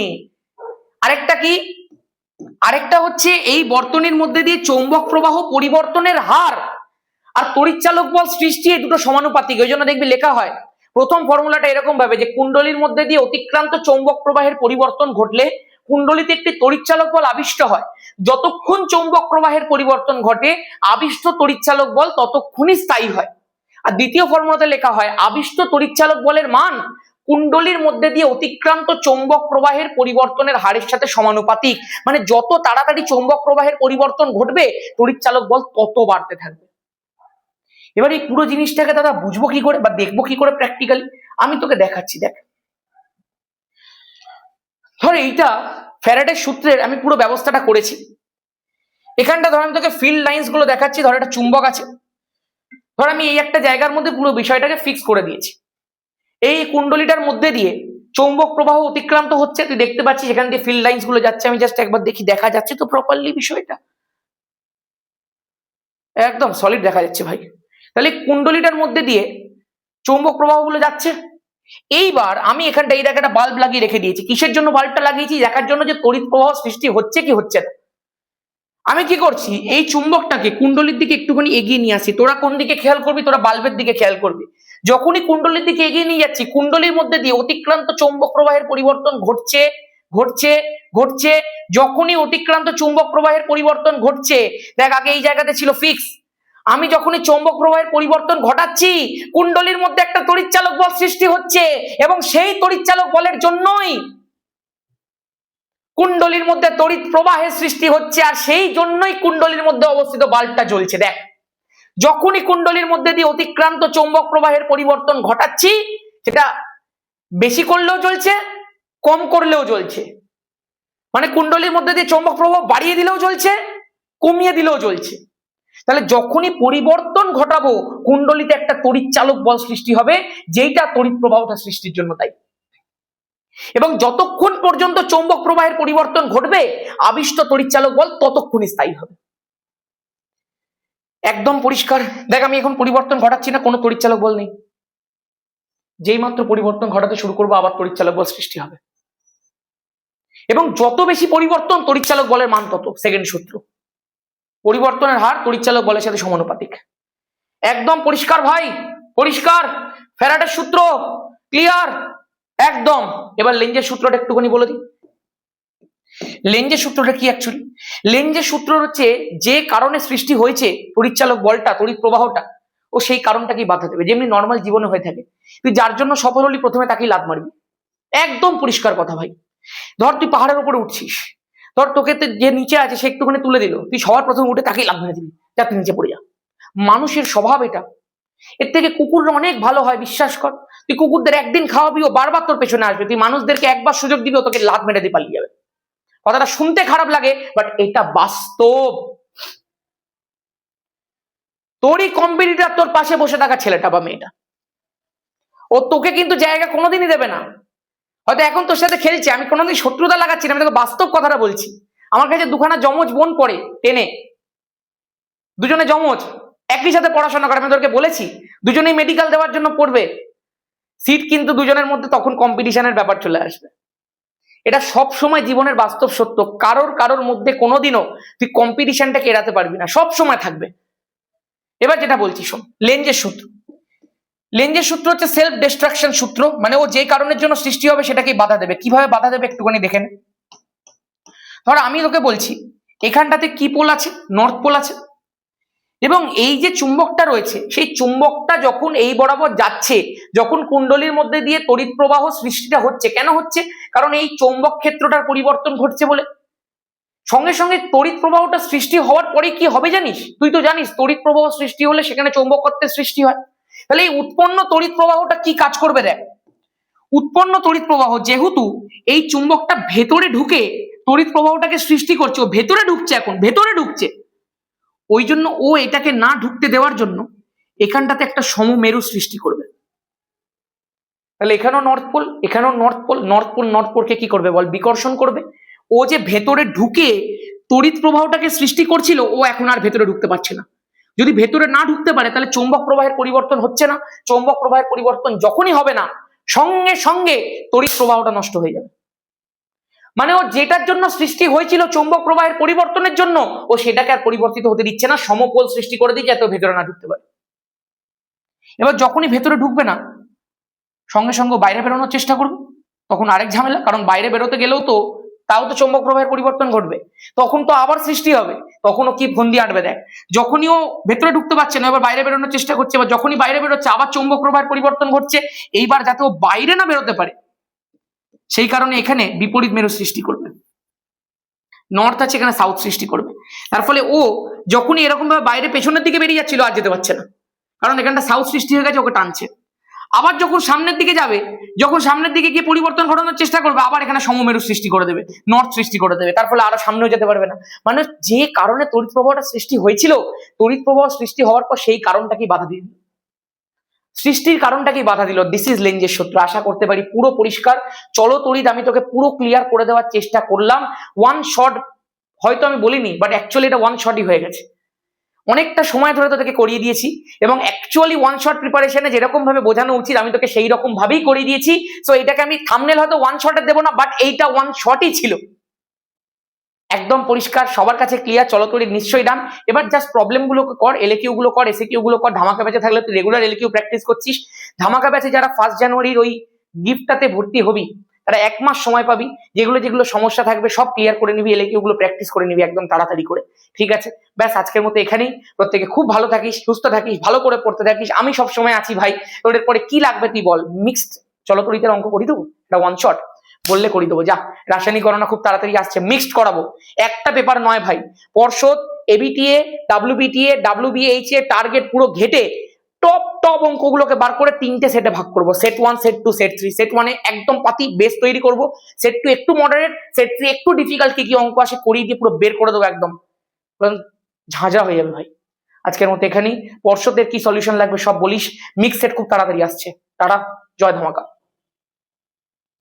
আরেকটা কি? আরেকটা হচ্ছে এই বর্তনীর মধ্যে দিয়ে চৌম্বক প্রবাহ পরিবর্তনের হার আর তড়িৎচালক বল সৃষ্টি, এই দুটো সমানুপাতিক। ওই জন্য দেখবি লেখা হয় প্রথম ফর্মুলাটা এরকম ভাবে, যে কুণ্ডলীর মধ্যে দিয়ে অতিক্রান্ত চৌম্বক প্রবাহের পরিবর্তন ঘটলে কুণ্ডলীতে একটি তড়িৎচালক বল আবিষ্ট হয়। যতক্ষণ চৌম্বক প্রবাহের পরিবর্তন ঘটে, আবিষ্ট তড়িৎচালক বল ততক্ষণই স্থায়ী হয়। আর দ্বিতীয় ফর্মুলাতে লেখা হয় আবিষ্ট তড়িৎচালক বলের মান কুণ্ডলীর মধ্যে দিয়ে অতিক্রান্ত চৌম্বক প্রবাহের পরিবর্তনের হারের সাথে সমানুপাতিক। মানে যত তাড়াতাড়ি চৌম্বক প্রবাহের পরিবর্তন ঘটবে, তড়িৎচালক বল তত বাড়তে থাকবে। এবার এই পুরো জিনিসটাকে দাদা বুঝবো কি করে বা দেখবো কি করে প্র্যাকটিক্যালি? আমি তোকে দেখাচ্ছি, দেখ। ধর এইটা ফ্যারাডের সূত্রের আমি পুরো ব্যবস্থাটা করেছি। এখানটা ধর আমি তোকে ফিল্ড লাইন্স গুলো দেখাচ্ছি। ধর একটা চুম্বক আছে, ধর আমি এই একটা জায়গার মধ্যে পুরো বিষয়টাকে ফিক্স করে দিয়েছি। এই কুণ্ডলিটার মধ্যে দিয়ে চৌম্বক প্রবাহ অতিক্রান্ত হচ্ছে, তুই দেখতে পাচ্ছিস এখান দিয়ে ফিল্ড লাইন্স গুলো যাচ্ছে। আমি জাস্ট একবার দেখি দেখা যাচ্ছে তো প্রপারলি বিষয়টা? একদম সলিড দেখা যাচ্ছে ভাই। তাহলে কুণ্ডলিটার মধ্যে দিয়ে চৌম্বক প্রবাহ গুলো যাচ্ছে। এইবার আমি এখানটা এই একটা বাল্ব লাগিয়ে রেখে দিয়েছি। কিসের জন্য বাল্বটা লাগিয়েছি? দেখার জন্য যে তড়িৎ প্রবাহ সৃষ্টি হচ্ছে কি হচ্ছে না। আমি কি করছি, এই চুম্বকটাকে কুণ্ডলীর দিকে একটুখানি এগিয়ে নিয়ে আসি। তোরা কোন দিকে খেয়াল করবি? তোরা বাল্বের দিকে খেয়াল করবি। যখনই কুণ্ডলীর দিকে এগিয়ে নিয়ে যাচ্ছি, কুণ্ডলীর মধ্যে দিয়ে অতিক্রান্ত চৌম্বক প্রবাহের পরিবর্তন ঘটছে ঘটছে ঘটছে। যখনই অতিক্রান্ত চুম্বক প্রবাহের পরিবর্তন ঘটছে, দেখ আগে এই জায়গাতে ছিল ফিক্স, আমি যখনই চৌম্বক প্রবাহের পরিবর্তন ঘটাচ্ছি, কুণ্ডলীর মধ্যে একটা তড়িৎচালক বল সৃষ্টি হচ্ছে, এবং সেই তড়িৎচালক বলের জন্যই কুণ্ডলীর মধ্যে তড়িৎ প্রবাহের সৃষ্টি হচ্ছে, আর সেই জন্যই কুণ্ডলীর মধ্যে অবস্থিত বাল্বটা জ্বলছে। দেখ, যখনই কুণ্ডলীর মধ্যে দিয়ে অতিক্রান্ত চৌম্বক প্রবাহের পরিবর্তন ঘটাচ্ছি, সেটা বেশি করলেও জ্বলছে, কম করলেও জ্বলছে। মানে কুণ্ডলীর মধ্যে দিয়ে চৌম্বক প্রবাহ বাড়িয়ে দিলেও জ্বলছে, কমিয়ে দিলেও জ্বলছে। তাহলে যখনই পরিবর্তন ঘটাবো, কুণ্ডলীতে একটা তড়িৎ চালক বল সৃষ্টি হবে, যেইটা তড়িৎ প্রবাহটা সৃষ্টির জন্য দায়ী। এবং যতক্ষণ পর্যন্ত চৌম্বক প্রবাহের পরিবর্তন ঘটবে, আবিষ্ট তড়িৎচালক বল ততক্ষণ স্থায়ী হবে। একদম পরিষ্কার। দেখ, আমি এখন পরিবর্তন ঘটাচ্ছি না, কোনো তড়িৎচালক বল নেই। যেই মাত্র পরিবর্তন ঘটাতে শুরু করবো, আবার তড়িৎচালক বল সৃষ্টি হবে। এবং যত বেশি পরিবর্তন, তড়িৎচালক বলের মান তত। সেকেন্ড সূত্র, পরিবর্তনের হার তড়িৎচালক বলের সাথে সমানুপাতিক। একদম পরিষ্কার ভাই, পরিষ্কার। ফ্যারাডের সূত্র ক্লিয়ার একদম। এবার লেঞ্জের সূত্রটা একটুখানি বলে দিই। লেঞ্জের সূত্রটা কি অ্যাকচুয়ালি? লেঞ্জের সূত্র হচ্ছে, যে কারণে সৃষ্টি হয়েছে তড়িৎচালক বলটা, তড়িৎ প্রবাহটা, ও সেই কারণটাকেই বাধা দেবে। যেমনি নর্মাল জীবনে হয়ে থাকে, তুই যার জন্য সফল হলি প্রথমে তাকেই লাত মারবি। একদম পরিষ্কার কথা ভাই। ধর তুই পাহাড়ের উপরে উঠছিস, ধর তোকে যে নিচে আছে সে একটুখানি তুলে দিল, তুই সবার প্রথমে উঠে তাকেই লাত মেরে দিবি, যা তুই নিচে পড়ে যা। মানুষের স্বভাব এটা। এর থেকে কুকুররা অনেক ভালো হয়, বিশ্বাস কর। তুই কুকুরদের একদিন খাওয়াবি, ও বারবার তোর পেছনে আসবে। তুই মানুষদেরকে একবার সুযোগ দিবি, ও তোকে লাত মেরে দিয়ে পালিয়ে যাবে। কথাটা শুনতে খারাপ লাগে, বাট এটা বাস্তব। তোরই কম্পিটিটর তোর পাশে বসে থাকা ছেলেটা বা মেয়েটা, ও তোকে কিন্তু জায়গা কোনোদিনই দেবে না। হয়তো এখন তোর সাথে খেলছে, আমি কোনোদিন শত্রুতা লাগাচ্ছি না, আমি তোকে বাস্তব কথাটা বলছি। আমার কাছে দুখানা যমজ বোন পড়ে টেনে, দুজনে যমজ, একই সাথে পড়াশোনা করে। আমি তোকে বলেছি দুজনেই মেডিকেল দেওয়ার জন্য পড়বে, সিট কিন্তু দুজনের মধ্যে তখন কম্পিটিশনের ব্যাপার চলে আসবে। এটা সব সময় জীবনের বাস্তব সত্য। কারোর মধ্যে কোনোদিনও তুই কম্পিটিশনটাকে এড়াতে পারবি না, সব সময় থাকবে। এবার যেটা বলছি শোন, লেঞ্জের সূত্র। লেঞ্জের সূত্র হচ্ছে সেলফ ডিস্ট্রাকশন সূত্র। মানে ও যে কারণের জন্য সৃষ্টি হবে সেটাকে বাধা দেবে। কিভাবে বাধা দেবে একটুখানি দেখে নে। ধর আমি তোকে বলছি, এখানটাতে কি পোল আছে? নর্থ পোল আছে। এবং এই যে চুম্বকটা রয়েছে, সেই চুম্বকটা যখন এই বরাবর যাচ্ছে, যখন কুণ্ডলীর মধ্যে দিয়ে তড়িৎ প্রবাহ সৃষ্টিটা হচ্ছে, কেন হচ্ছে? কারণ এই চৌম্বক ক্ষেত্রটার পরিবর্তন ঘটছে বলে। সঙ্গে সঙ্গে তড়িৎ প্রবাহটা সৃষ্টি হওয়ার পরে কি হবে জানিস? তুই তো জানিস তড়িৎ প্রবাহ সৃষ্টি হলে সেখানে চৌম্বকত্বের সৃষ্টি হয়। তাহলে এই উৎপন্ন তড়িৎ প্রবাহটা কি কাজ করবে? দেখ, উৎপন্ন তড়িৎ প্রবাহ যেহেতু এই চুম্বকটা ভেতরে ঢুকে তড়িৎ প্রবাহটাকে সৃষ্টি করছে, ও ভেতরে ঢুকছে, এখন ভেতরে ঢুকছে, ওই জন্য ও এটাকে না ঢুকতে দেওয়ার জন্য এখানটাতে একটা সমমেরু সৃষ্টি করবে। তাহলে এখানেও নর্থ পোল, এখানেও নর্থ পোল। নর্থ পোলকে কি করবে বল? বিকর্ষণ করবে। ও যে ভেতরে ঢুকে তড়িৎ প্রবাহটাকে সৃষ্টি করছিল, ও এখন আর ভেতরে ঢুকতে পারছে না। যদি ভেতরে না ঢুকতে পারে, তাহলে চৌম্বক প্রবাহের পরিবর্তন হচ্ছে না। চৌম্বক প্রবাহের পরিবর্তন যখনই হবে না, সঙ্গে সঙ্গে তড়িৎ প্রবাহটা নষ্ট হয়ে যাবে। মানে ও যেটার জন্য সৃষ্টি হয়েছিল চৌম্বক প্রবাহের পরিবর্তনের জন্য, ও সেটাকে আর পরিবর্তিত হতে দিচ্ছে না, সমপোল সৃষ্টি করে দিচ্ছে যাতে ভেতরে না ঢুকতে পারে। এবার যখনই ভেতরে ঢুকবে না, সঙ্গে সঙ্গে বাইরে বেরোনোর চেষ্টা করবে, তখন আরেক ঝামেলা। কারণ বাইরে বেরোতে গেলেও তো তাও তো চৌম্বক প্রবাহের পরিবর্তন ঘটবে, তখন তো আবার সৃষ্টি হবে। তখনও কি ফন্দি আঁটবে দেখ। যখনই ও ভেতরে ঢুকতে পারছে না, এবার বাইরে বেরোনোর চেষ্টা করছে, এবার যখনই বাইরে বেরোচ্ছে আবার চৌম্বক প্রবাহের পরিবর্তন ঘটছে। এইবার যাতে ও বাইরে না বেরোতে পারে, সেই কারণে এখানে বিপরীত মেরু সৃষ্টি করবে। নর্থ আছে, এখানে সাউথ সৃষ্টি করবে। তার ফলে ও যখনই এরকম ভাবে বাইরে পেছনের দিকে বেরিয়ে যাচ্ছিল, আর যেতে পারছে না, কারণ এখানটা সাউথ সৃষ্টি হয়ে গেছে, ওকে টানছে। আবার যখন সামনের দিকে যাবে, যখন সামনের দিকে গিয়ে পরিবর্তন ঘটানোর চেষ্টা করবে, আবার এখানে সমমেরু সৃষ্টি করে দেবে, নর্থ সৃষ্টি করে দেবে, তার ফলে আরো সামনেও যেতে পারবে না। মানে যে কারণে তড়িৎ প্রবাহটা সৃষ্টি হয়েছিল, তড়িৎ প্রবাহ সৃষ্টি হওয়ার পর সেই কারণটাকেই বাধা দিয়ে দিল, সৃষ্টির কারণটাকেই বাধা দিল। দিস ইজ লেঞ্জের সূত্র। আশা করতে পারি পুরো পরিষ্কার। চলো তড়িৎ আমি তোকে পুরো ক্লিয়ার করে দেওয়ার চেষ্টা করলাম। ওয়ান শট হয়তো আমি বলিনি, বাট অ্যাকচুয়ালি এটা ওয়ান শটই হয়ে গেছে। অনেকটা সময় ধরে তোকে করিয়ে দিয়েছি, এবং অ্যাকচুয়ালি ওয়ান শট প্রিপারেশনে যেরকম ভাবে বোঝানো উচিত আমি তোকে সেই রকম ভাবেই করিয়ে দিয়েছি। সো এটাকে আমি থাম্বনেল হয়তো ওয়ান শটে দেবো না, বাট এইটা ওয়ান শটই ছিল। একদম পরিষ্কার, সবার কাছে ক্লিয়ার। চলো তড়িৎ নিশ্চয়ই ডান। এবার জাস্ট প্রবলেম গুলোকে কর, এলএকিউ গুলো কর, এসএকিউ গুলো কর। ধামাকা ব্যাচে থাকলে তুই রেগুলার এলএকিউ প্র্যাকটিস করছিস। ধামাকা ব্যাচে যারা 1 জানুয়ারির ওই গিফটটাতে ভর্তি হবি, তারা 1 মাস সময় পাবি। যেগুলো যেগুলো সমস্যা থাকবে সব ক্লিয়ার করে নিবি, এলএকিউ গুলো প্র্যাকটিস করে নিবি একদম তাড়াতাড়ি করে। ঠিক আছে, ব্যাস আজকের মতো এখানেই। প্রত্যেকে খুব ভালো থাকিস, সুস্থ থাকিস, ভালো করে পড়তে থাকিস। আমি সব সময় আছি ভাই। তোদের পরে কি লাগবে তুই বল। মিক্সড চলো তড়িতের অঙ্ক করি দেবো, এটা ওয়ান শট বললে করি দেবো। যা, রাসায়নিক গণনা খুব তাড়াতাড়ি আসছে, মিক্সড করাবো। একটা পেপার নয় ভাই, পর্ষদ, ABTA, WBTA, WBH a target পুরো ঘেটে টপ টপ অঙ্কগুলোকে বার করে 3টে সেটে ভাগ করব। Set 1, set 2, set 3। সেট 1 এ একদম পাতি বেস তৈরি করব, সেট 2 একটু মডারেট, সেট 3 একটু ডিফিকাল্ট। কি কি অঙ্ক আসে করিয়ে দিয়ে পুরো বের করে দেবো একদম, ঝাঁঝা হয়ে যাবে ভাই। আজকের মতো এখানেই। পর্ষদের কি সলিউশন লাগবে সব বলিস। মিক্স সেট খুব তাড়াতাড়ি আসছে। টাটা, জয় ধামাকা।